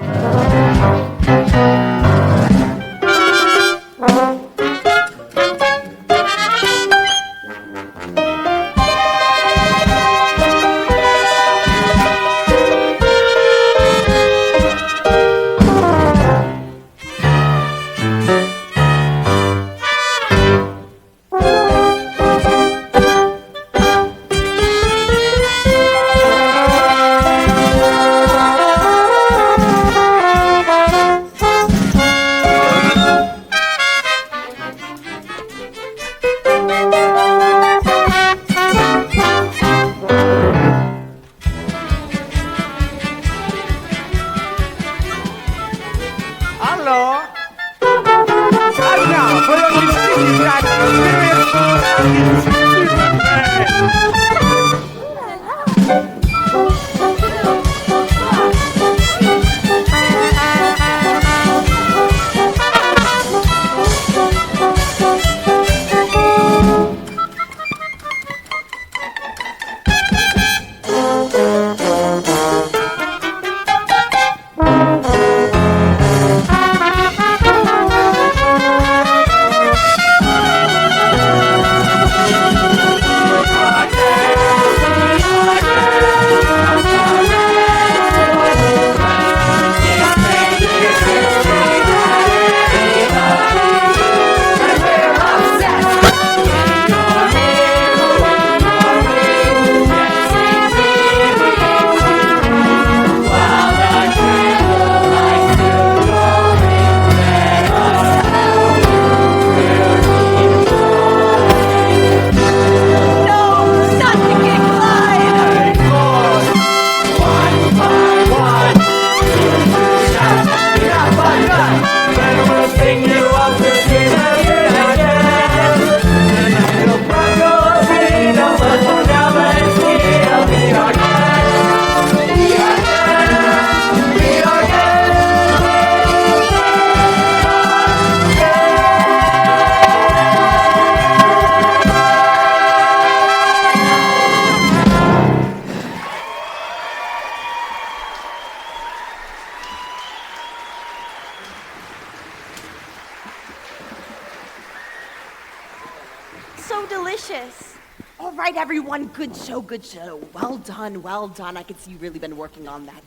So delicious. All right, everyone, good show, good show. Well done, well done. I can see you've really been working on that.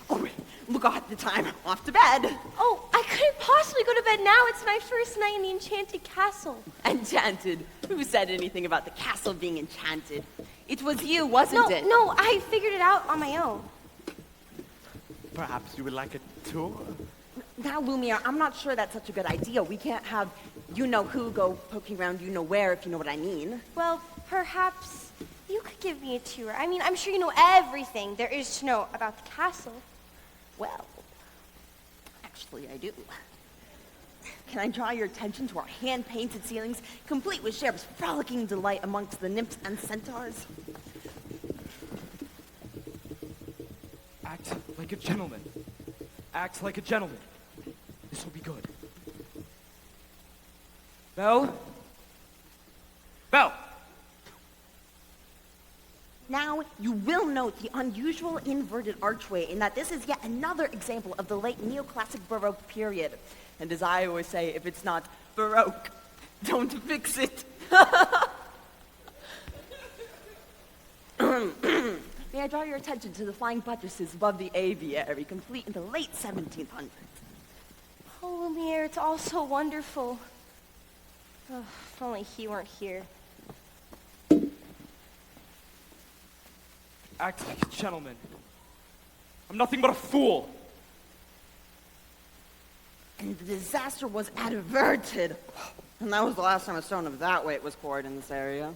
Oh, look at the time. Off to bed. Oh, I couldn't possibly go to bed now. It's my first night in the Enchanted Castle. Enchanted? Who said anything about the castle being enchanted? It was you, wasn't it? No, I figured it out on my own. Perhaps you would like a tour? Now, Lumiere, I'm not sure that's such a good idea. We can't have you-know-who go poking around you-know-where, if you know what I mean. Well, perhaps you could give me a tour. I mean, I'm sure you know everything there is to know about the castle. Well, actually, I do. Can I draw your attention to our hand-painted ceilings, complete with Cherub's frolicking delight amongst the nymphs and centaurs? Act like a gentleman. Act like a gentleman. This will be good. Belle? Belle! Now, you will note the unusual inverted archway in that this is yet another example of the late neoclassic Baroque period. And as I always say, if it's not Baroque, don't fix it. May I draw your attention to the flying buttresses above the aviary, complete in the late 1700s? Oh, Lumiere, it's all so wonderful. Oh, if only he weren't here. Act like a gentleman. I'm nothing but a fool. and the disaster was averted. And that was the last time a stone of that weight was quarried in this area.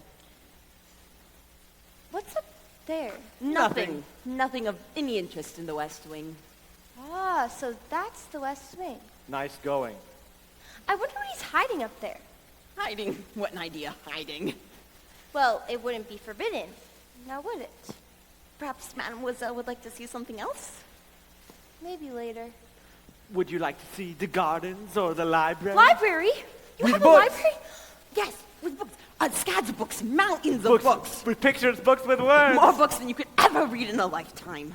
What's up there? Nothing. Nothing of any interest in the West Wing. Ah, so that's the West Wing. Nice going. I wonder what he's hiding up there. Hiding? What an idea, hiding. Well, it wouldn't be forbidden, now would it? Perhaps Mademoiselle would like to see something else? Maybe later. Would you like to see the gardens or the library? Library? You With have books. a library? Yes, with books. Scads of books, mountains Books, of books. with pictures, books with words. More books than you could ever read in a lifetime.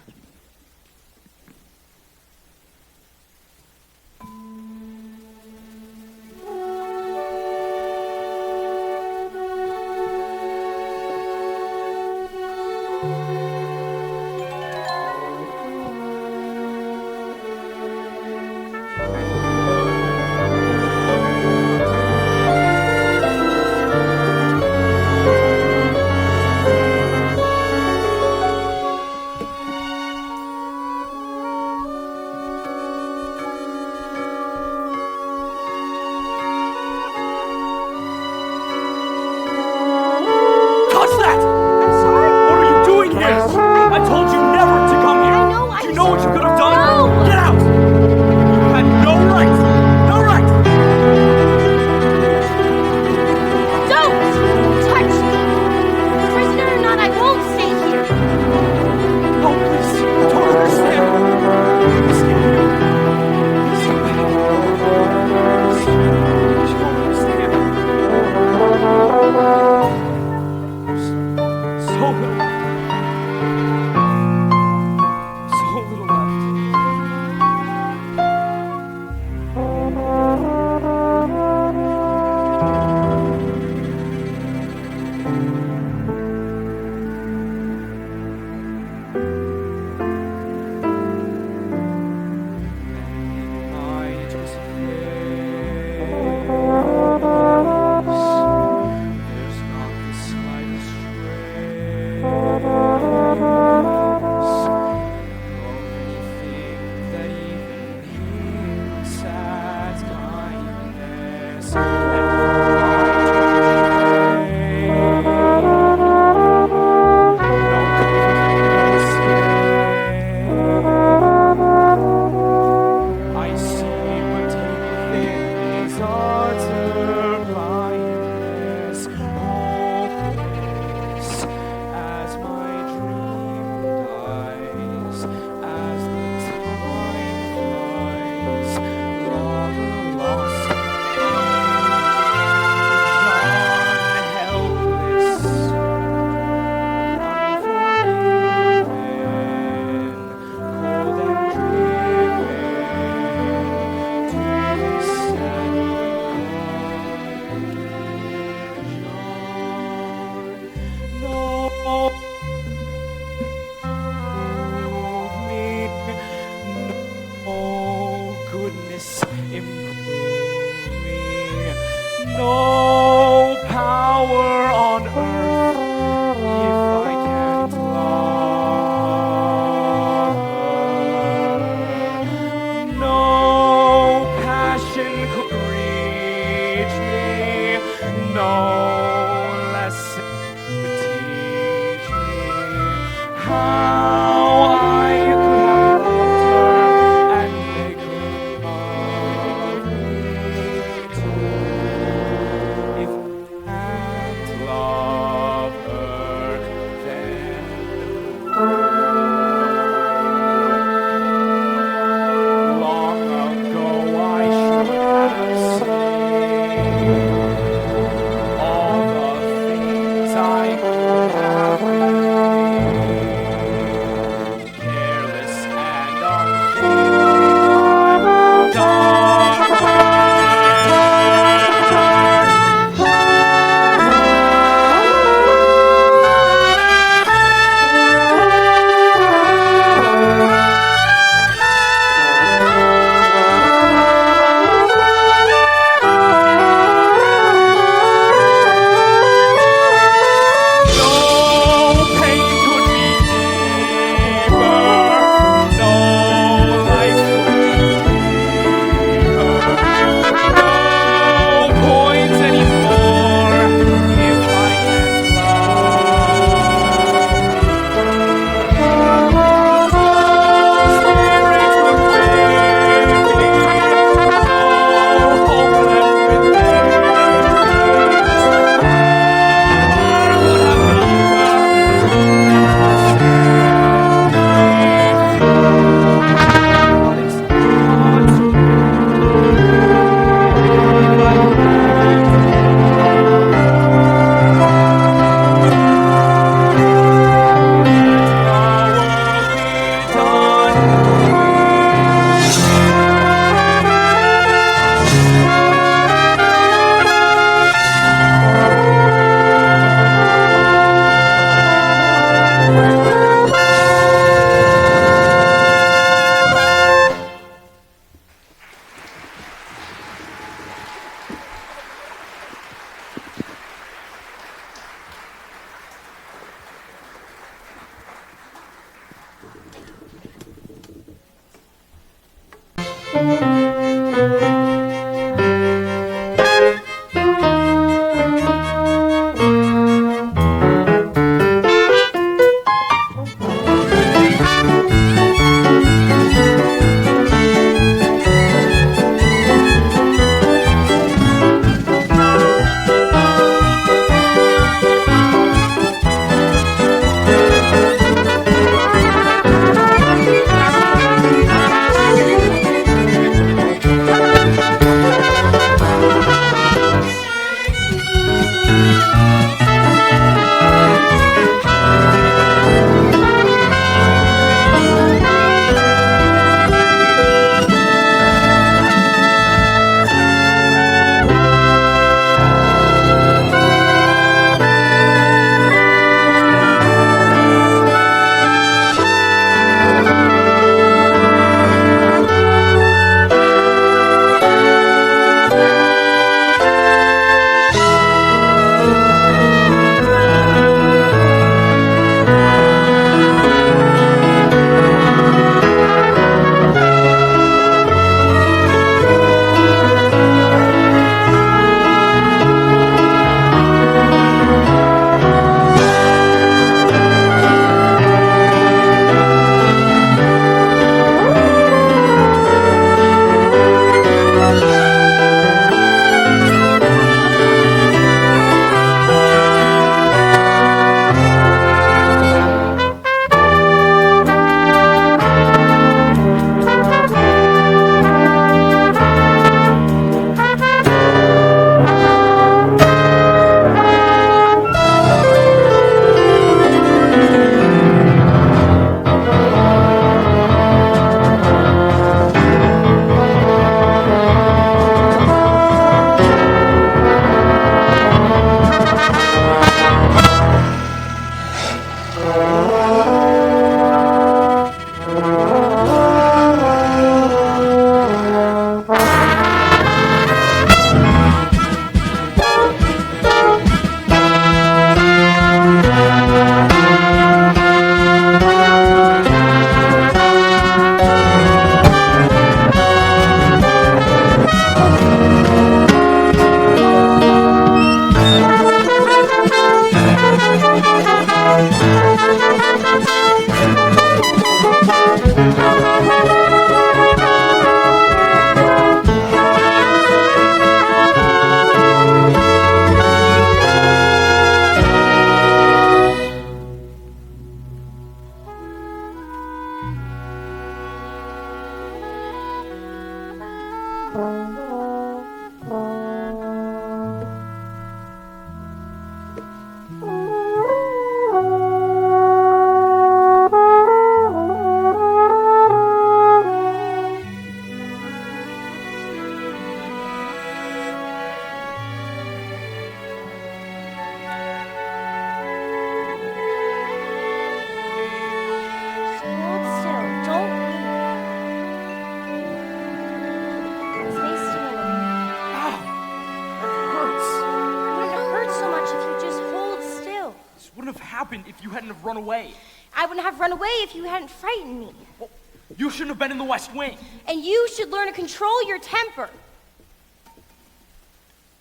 happened if you hadn't have run away? I wouldn't have run away if you hadn't frightened me. Well, you shouldn't have been in the West Wing. And you should learn to control your temper.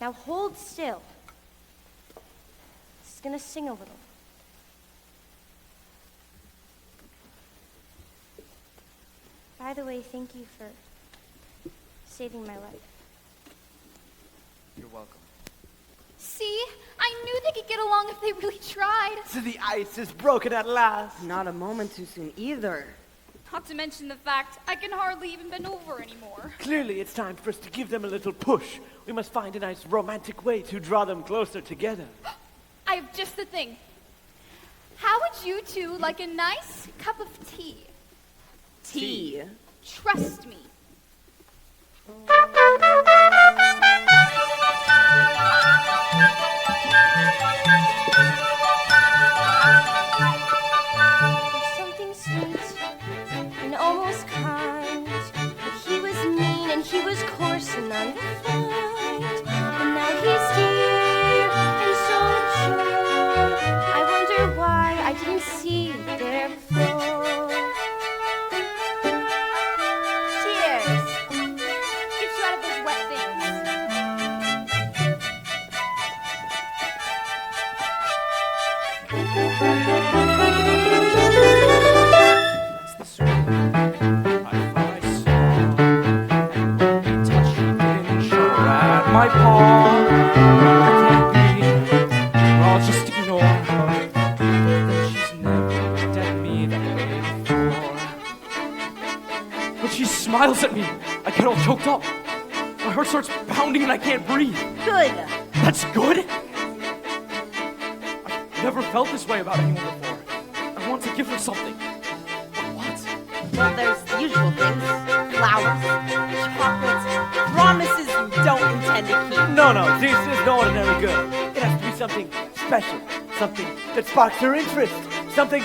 Now hold still. Just gonna sing a little. By the way, thank you for saving my life. You're welcome. See? I knew they could get along if they really tried. So the ice is broken at last. Not a moment too soon either. Not to mention the fact I can hardly even bend over anymore. Clearly, it's time for us to give them a little push. We must find a nice romantic way to draw them closer together. I have just the thing. How would you two like a nice cup of tea? Tea. Trust me. There's something sweet and almost kind. But he was mean and he was coarse and unrefined. And now he's dear and so mature. I wonder why I didn't see you there before. Cheers. Get you out of those wet things. That's the sort I thought I saw. And touching didn't show at my paw. I can't be. I'll just ignore her. Then she's never looked at me that way before. But she smiles at me. I get all choked up. My heart starts pounding and I can't breathe. Good. That's good? I've never felt this way about anyone before. I want to give her something. But what? Well, there's the usual things. Flowers, chocolates, promises you don't intend to keep. No, this is no ordinary girl. It has to be something special. Something that sparks her interest. Something...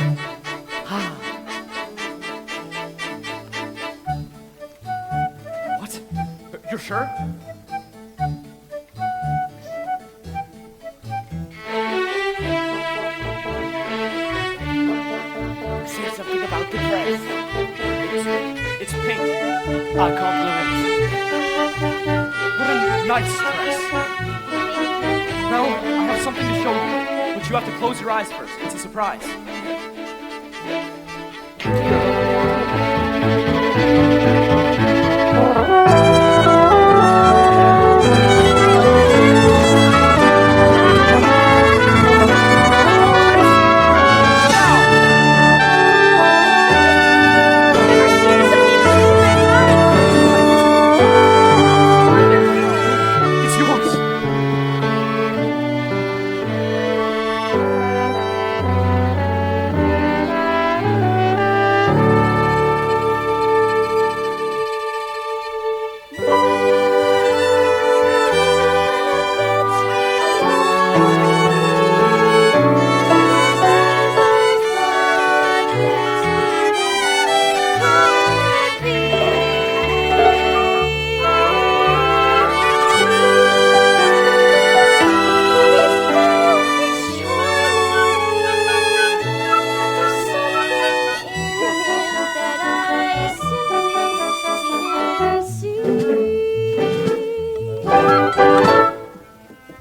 What? You're sure? Say something about the dress. It's pink. A compliment. What a nice dress. Now, I have something to show you, but you have to close your eyes first. It's a surprise. It's yours.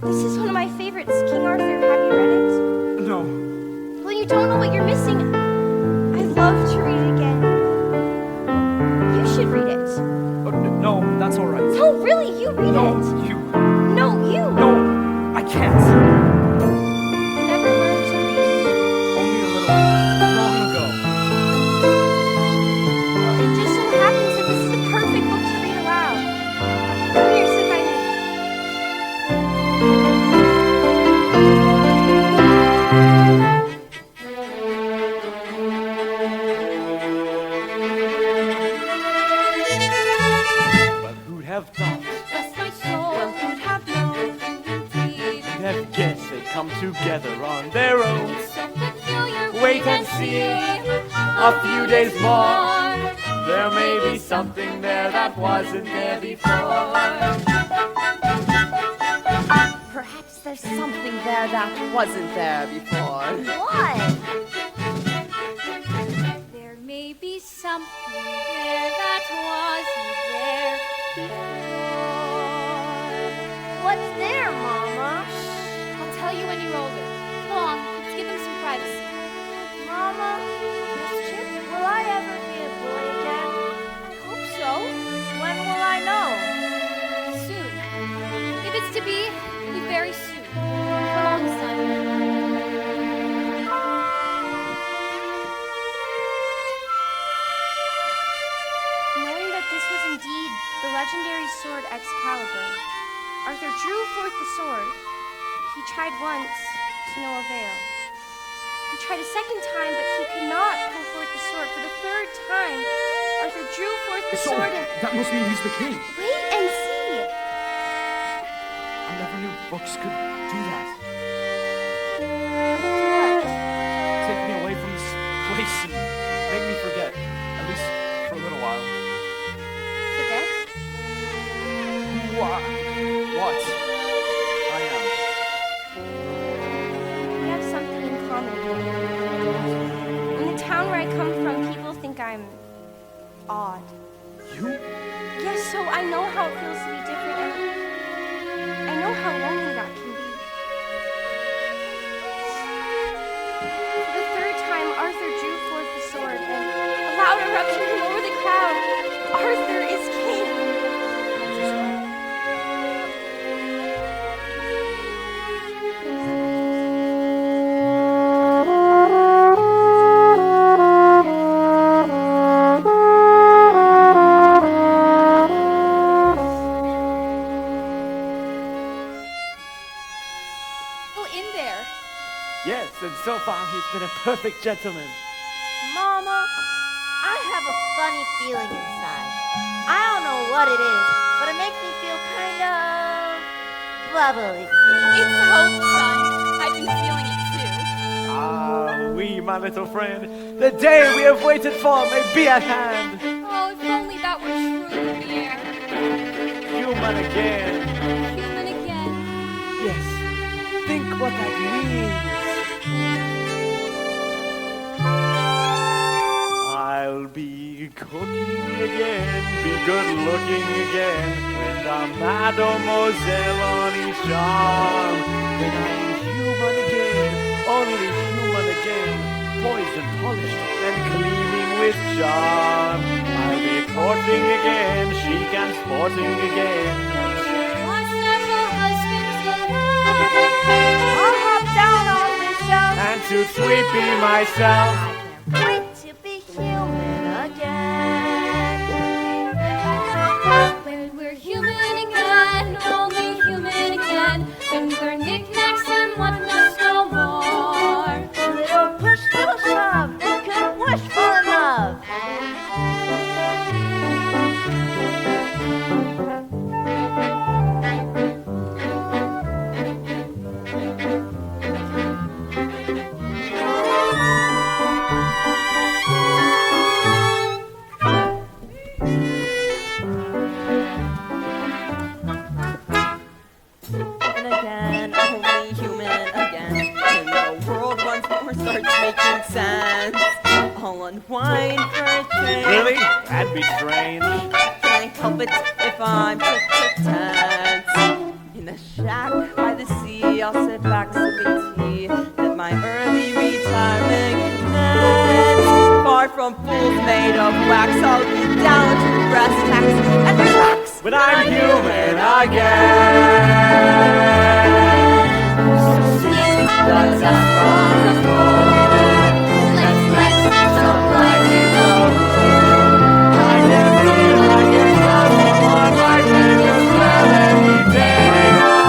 This is one of my favorites, King Arthur. Have you read it? No. Well, you don't know what you're missing. I'd love to read it again. You should read it. No, that's all right. No, really, you read No, it. you. No, you. No, I can't. You never learned to read. Only a little. Long ago. It just so happens that this is the perfect book to read aloud. Come here, sit by me. But who'd have thought? Bless my soul, who'd have known? Indeed. Who'd have guessed they'd come together on their own? So peculiar. Wait and see. A few days more. There may be something there that wasn't there before. Perhaps there's something there that wasn't there before. What? There may be something there that wasn't there before. What's there, Mama? I'll tell you when you're older. Come on, let's give them some privacy. Mama, Miss Chip, will I ever be a boy again? I hope so. When will I know? Soon. If it's to be, it'll be very soon. Come on, son. Knowing that this was indeed the legendary sword Excalibur, Arthur drew forth the sword. He tried once, to no avail. He tried a second time, but he could not pull forth the sword. For the third time, Arthur drew forth the sword and... That must mean he's the king. Wait and see! I never knew books could do that. Take me away from this place and make me forget, at least for a little while. Forget? What? I am. We have something in common. In the town where I come from, people think I'm odd. You? Yes, so I know how it feels to be different, and I know how lonely that can be. For the third time, Arthur drew forth the sword, and a loud eruption came over the crowd. Arthur is king. Yes, and so far he's been a perfect gentleman. Mama, I have a funny feeling inside. I don't know what it is, but it makes me feel kind of bubbly. It's hope, son. I've been feeling it too. Ah, oui, my little friend. The day we have waited for may be at hand. Oh, if only that were true, Lumiere. Human again. Human again. Yes, think what that means. I'll be cooking again, be good looking again, with a mademoiselle on each arm. When I'm human again, only human again, poised and polished and gleaming with charm. I'll be courting again, chic and sporting again. I'll hop down on the shelf And to sweet be myself. wait to be human again. When we're human again, only human again. When we're knickknacks and whatnots no more. Little push, little shove, we could wish for love. And again, only human again. When the world once more starts making sense, I'll unwind for a change. Really? That'd be strange. Can I help it if I'm tense? In a shack by the sea, I'll sit back sipping tea. Let my early retirement commence. Far from fools made of wax, I'll get down to brass tacks and relax. When I'm human again. That's us from the floor. Let's so bright to go. I can feel like it's someone like this smell every day now.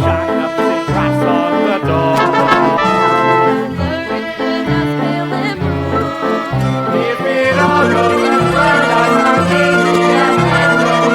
Shine up the grass on the door. If it all goes as well as I think it can.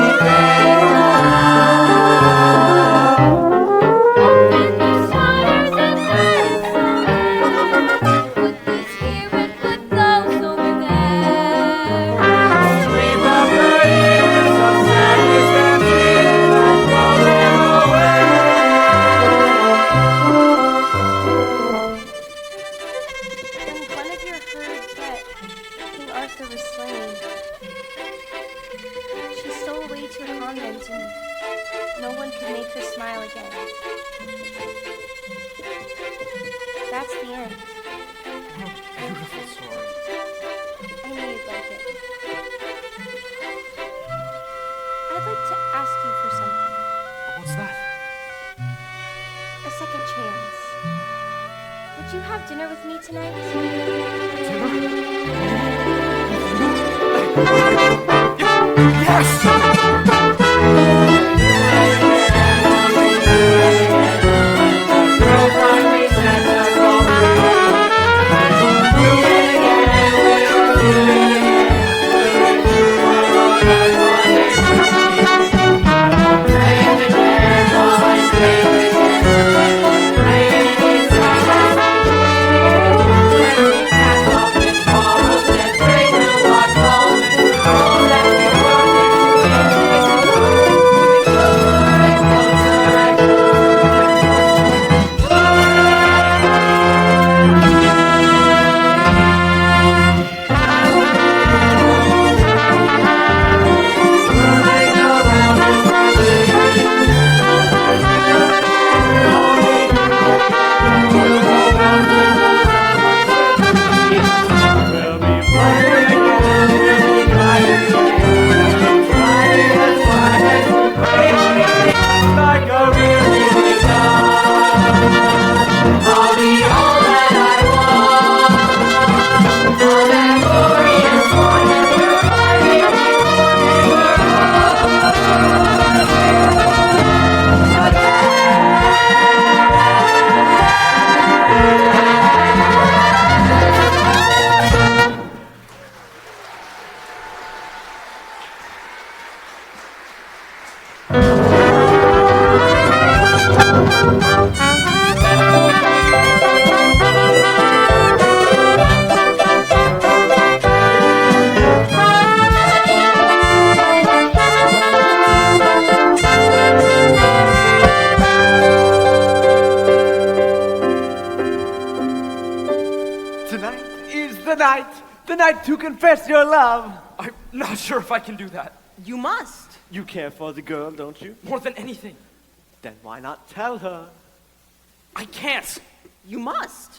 away to a convent and no one could make her smile again. That's the end. Beautiful story. I knew you'd like it. I'd like to ask you for something. What's that? A second chance. Would you have dinner with me tonight? The night to confess your love. I'm not sure if I can do that. You must. You care for the girl, don't you? More than anything. Then why not tell her? I can't. You must.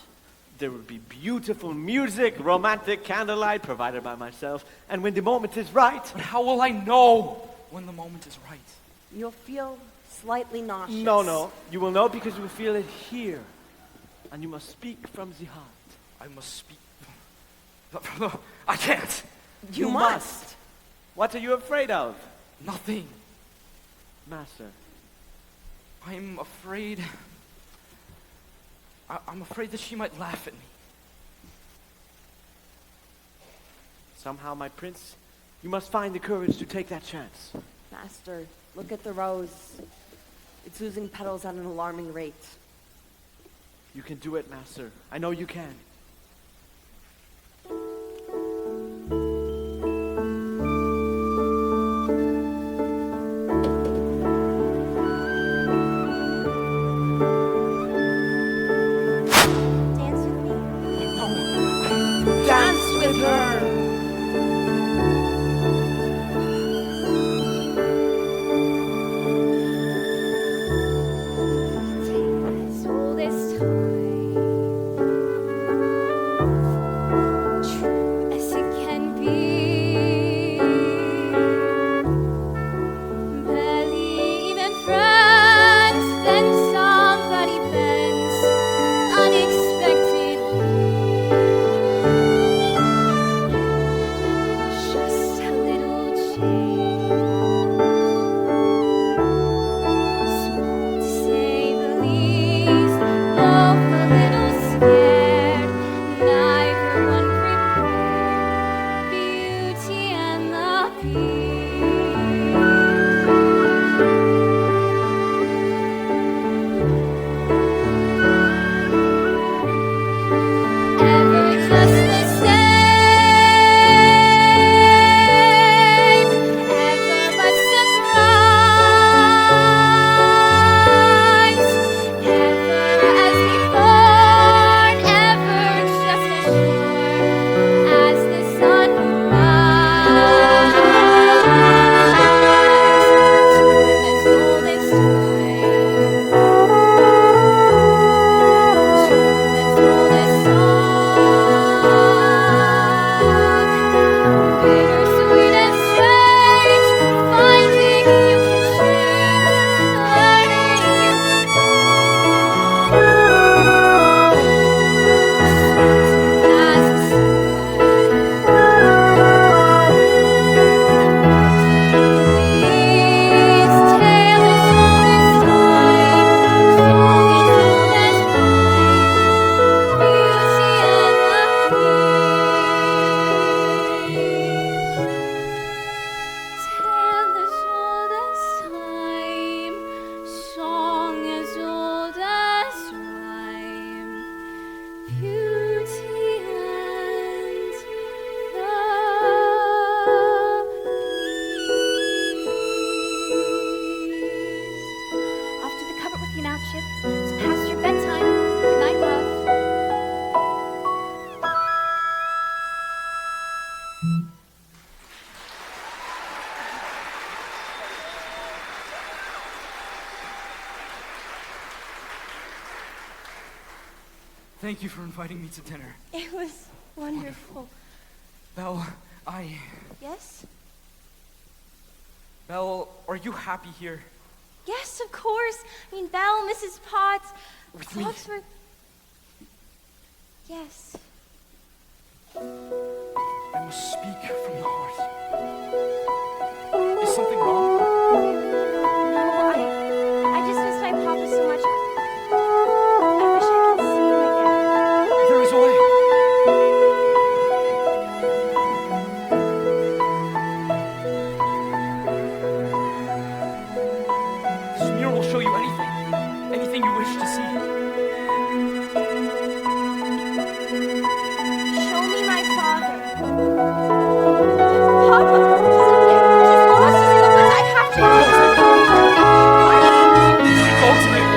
There will be beautiful music, romantic candlelight provided by myself, and when the moment is right... But how will I know when the moment is right? You'll feel slightly nauseous. No. You will know because you will feel it here. And you must speak from the heart. I must speak. I can't. You must. What are you afraid of? Nothing. Master. I'm afraid... I'm afraid that she might laugh at me. Somehow, my prince, you must find the courage to take that chance. Master, look at the rose. It's losing petals at an alarming rate. You can do it, Master. I know you can. Thank you for inviting me to dinner. It was wonderful. Belle, Yes? Belle, are you happy here? Yes, of course. I mean, Belle, Mrs. Potts, With me? Oxford. Yes. I must speak from the heart. Is something wrong? No, I just miss my papa so much. I wish I could see him again. There is a way. This mirror will show you anything you wish to see. Show me my father. Papa, he's in there. He's lost. He's in the woods. I have to go. Go to him.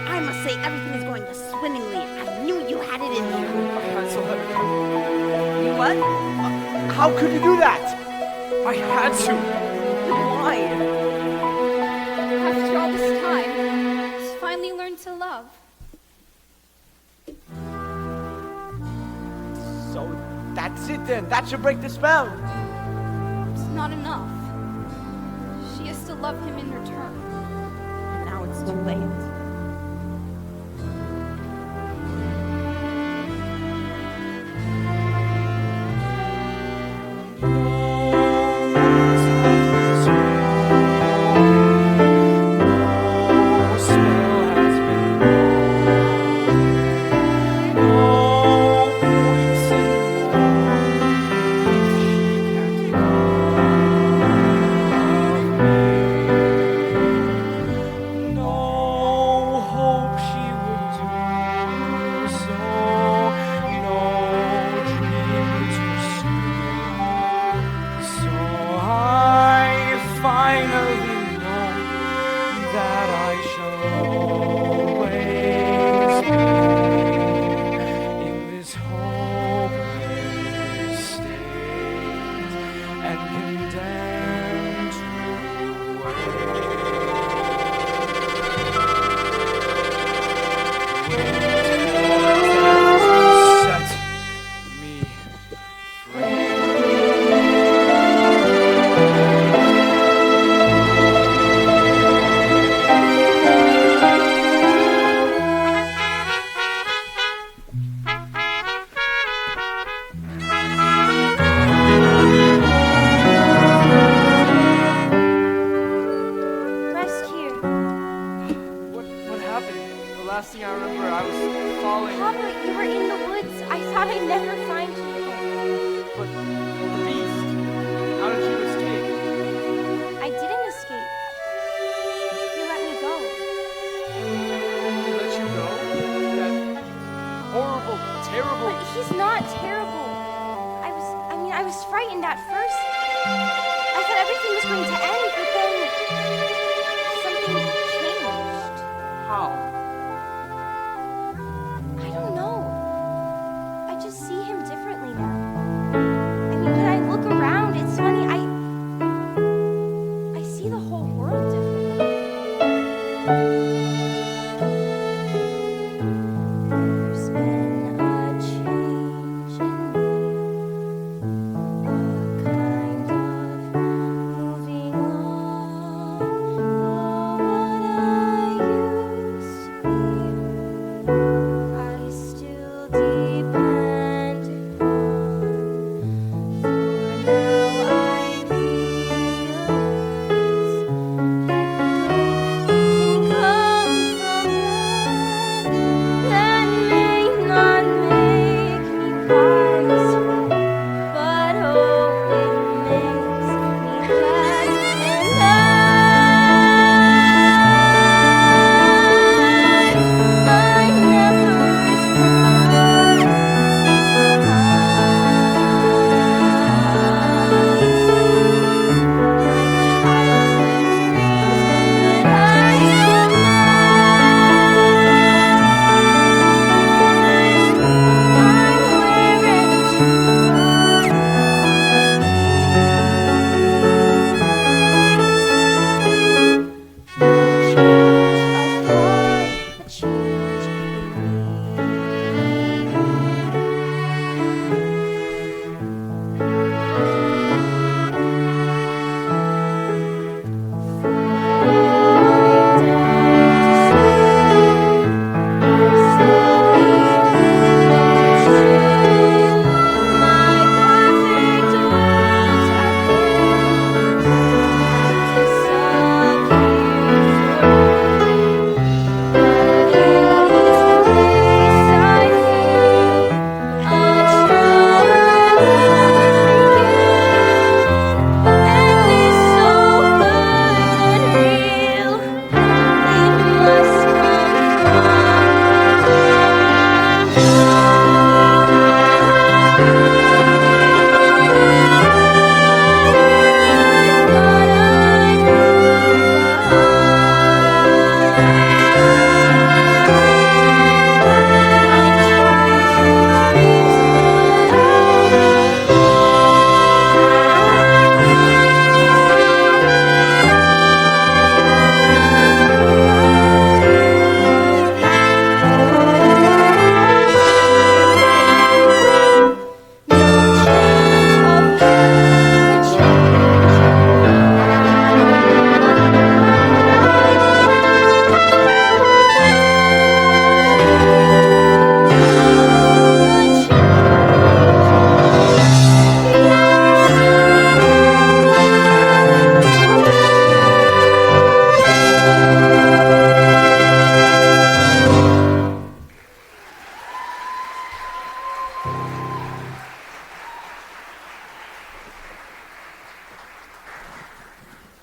I must say, everything is going swimmingly. I knew you had it in you. So let her come. You what? How could you do that? I had to. Why? After all this time, he's finally learned to love. So that's it then. That should break the spell. It's not enough. She has to love him in return. Now it's too late. Rest here. What happened? The last thing I remember, I was falling. Papa, you were in the woods. I thought I'd never find you again. But the beast. How did you escape? I didn't escape. He let me go. He let you go? That horrible, terrible. But he's not terrible. I was frightened at first. I thought everything was going to end, but then something changed. How? I don't know. I just see him differently now. I mean, when I look around, it's funny. I see the whole world differently. There's been a change in me, a kind of moving on. Though what I used to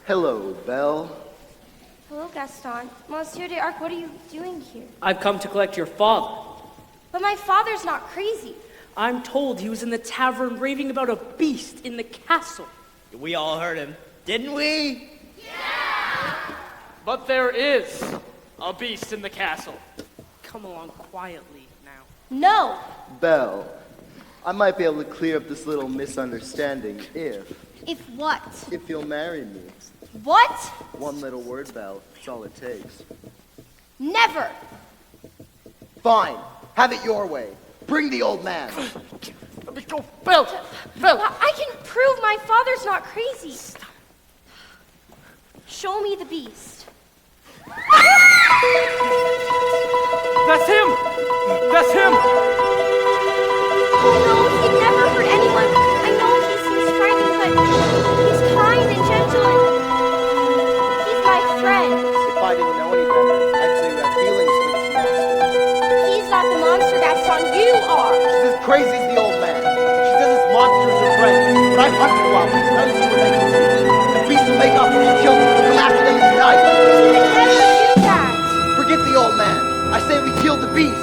Hello, Belle. Hello, Gaston. Monsieur d'Arc, what are you doing here? I've come to collect your father. But my father's not crazy. I'm told he was in the tavern raving about a beast in the castle. We all heard him, didn't we? But there is a beast in the castle. Come along quietly now. No! Belle, I might be able to clear up this little misunderstanding if What? you'll marry me. What? One little word, Belle. That's all it takes. Never! Fine. Have it your way. Bring the old man. Let me go, Belle! Belle! I can prove my father's not crazy. Show me the beast. That's him! That's him! Oh no, he'd never hurt anyone. I know he seems frightening, but he's kind and gentle and he's my friend. If I didn't know any better, I'd say you have feelings for this monster. He's not the monster, Gaston. You are. She's as crazy as the old man. She says this monster is her friend, but I've hunted wild beasts, and I see what they can do. The beast will make off with your children, will come after them in the night. I never do that. Forget the old man. I say we kill the beast.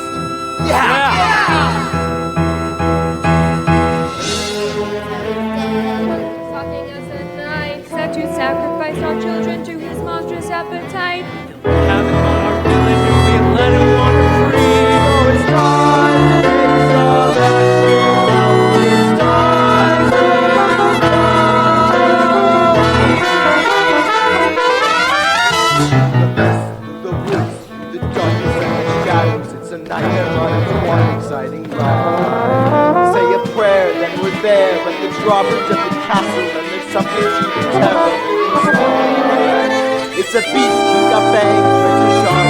Stalking us at night, set to sacrifice our children to his monstrous appetite. We haven't got our village and we let him wander free. So it's time to take some action. It's time to the woods, the darkness and the shadows. It's a nightmare run. It's one exciting ride. Say a prayer, then we're there. Let the drawbridge of the castle, and there's something to tell. It's a beast. He's got fangs, razor sharp.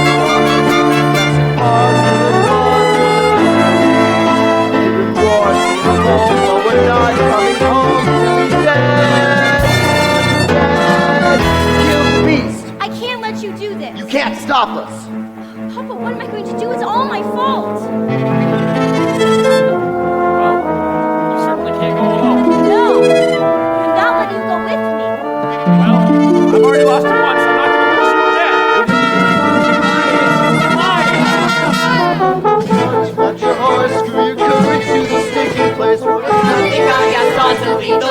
Paws in the paws of the beast. Hear him roar, see him moan, but we're not coming home till he's dead. Dead. Kill the beast. I can't let you do this. You can't stop us. Papa, what am I going to do? It's all my fault. Well, you certainly can't go alone. No. I'm not letting you go with me. Well, I've already lost her once, so I'm not going to lose you again. Watch your horse, screw your courage to the sticking place where it's Nothing I got thought to lead the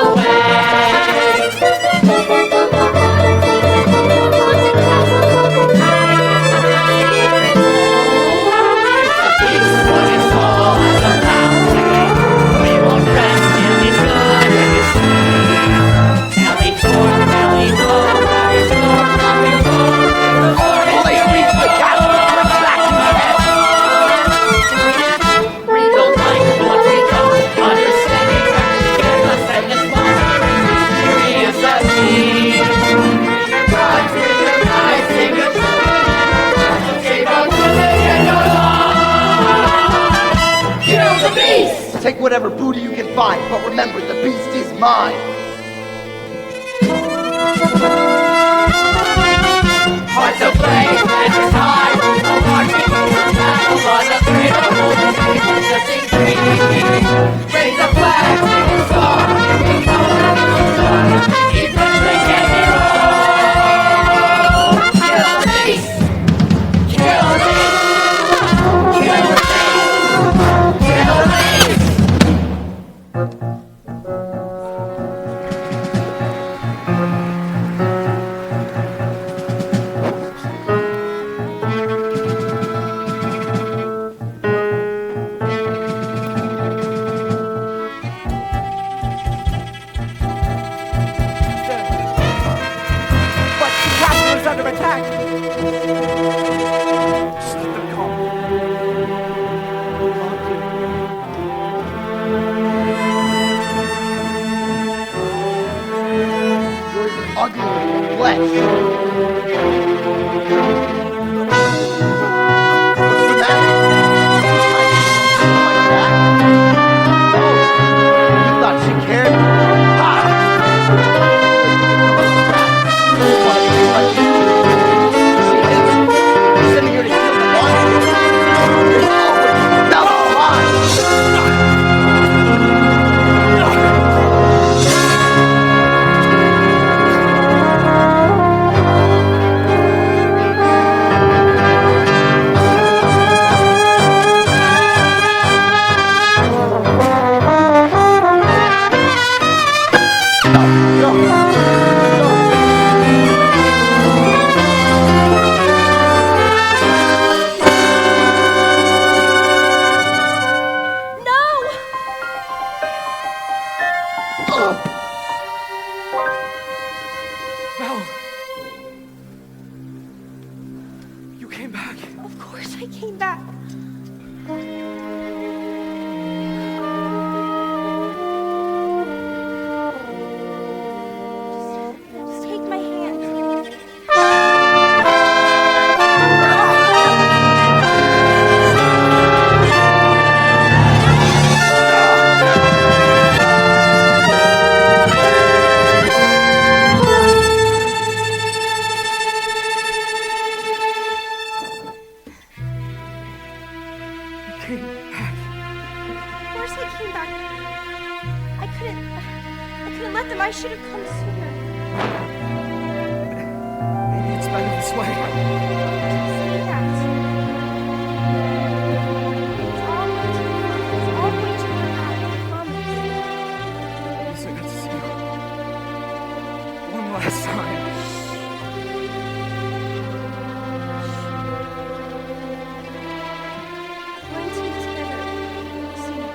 Take whatever booty you can find, but remember, the beast is mine. Hearts aflame, and it's high. No marching in the battle, but the freedom of the people just increase. Raise a flag, sing a song, we know that it's done. Even they can't be wrong. Kill the beast! Kill the beast! Kill the beast! Kill the beast! But the castle is under attack! Keep them calm. You're even uglier than flesh. What's the matter? Like that? Oh, you thought she cared? Ha! She hates you. You're sending her to kill the monster. There's always Bella alive. came back. Just take my hand. Of course I came back. I couldn't let them. I should have come sooner. Maybe it's better this way. Say that. It's all going to work out, I promise. At least I got to see you one last time. Going to be together soon.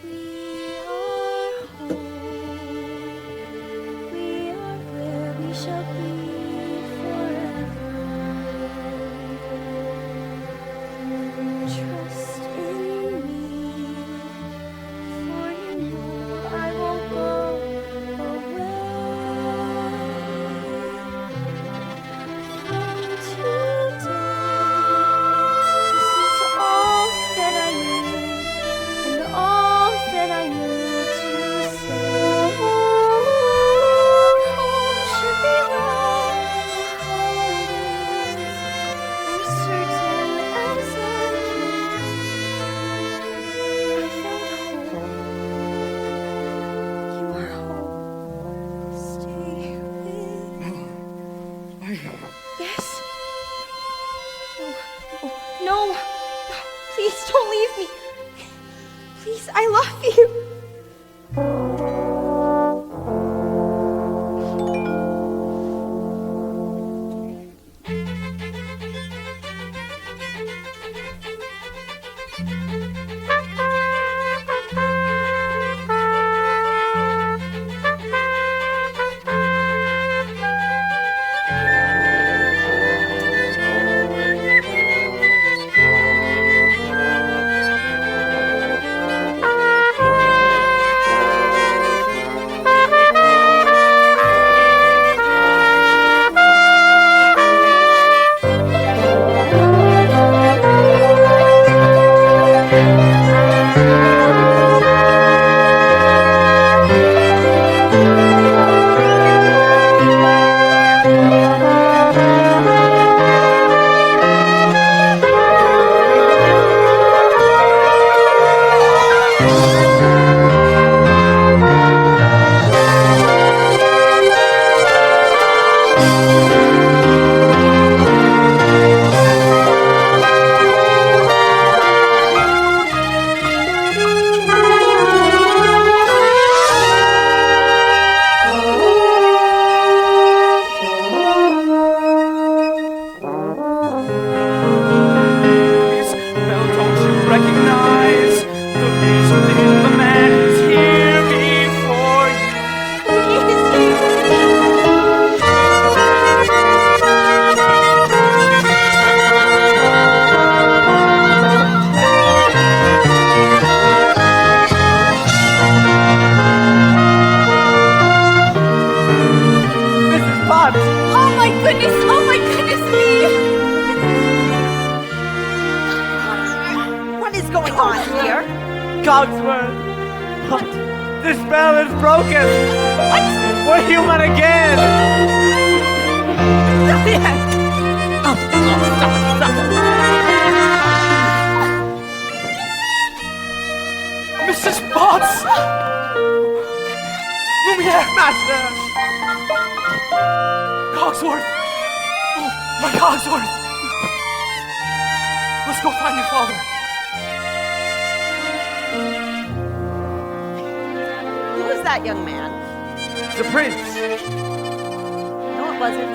We are home. We are where we shall be forever. Trust in me, for you know I won't go away. From today, this is all that I need, and all that I need to say. Home should be where home is, as certain as I can. I found home. You are home. Stay with me. Yes. No. Please don't leave me. Please, I love you. Cogsworth! What? This spell is broken! What? We're human again! Mrs. Potts! Lumiere, Master! Cogsworth! Oh, my Cogsworth! Let's go find your father. Who was that young man? The prince! No, it wasn't.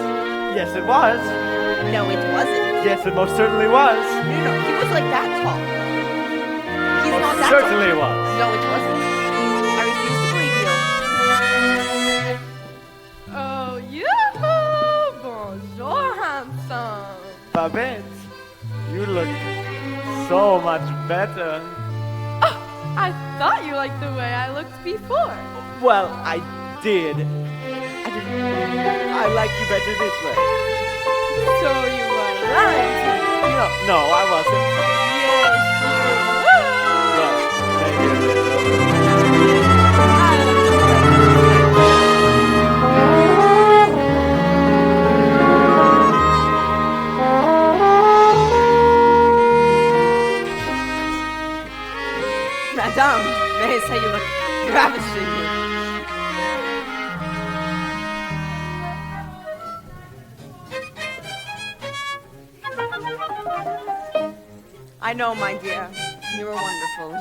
Yes, it was. No, it wasn't. Yes, it most certainly was. No, he was like that tall. He's not that Certainly tall. was. No, it wasn't. I refuse to believe you. Babette, you look so much better. I thought you liked the way I looked before. Well, I did. I like you better this way. So you were lying to me. No, I wasn't. Yes, you were. Well, maybe. Madame, may I say you look ravishing. I know, my dear. You are wonderful.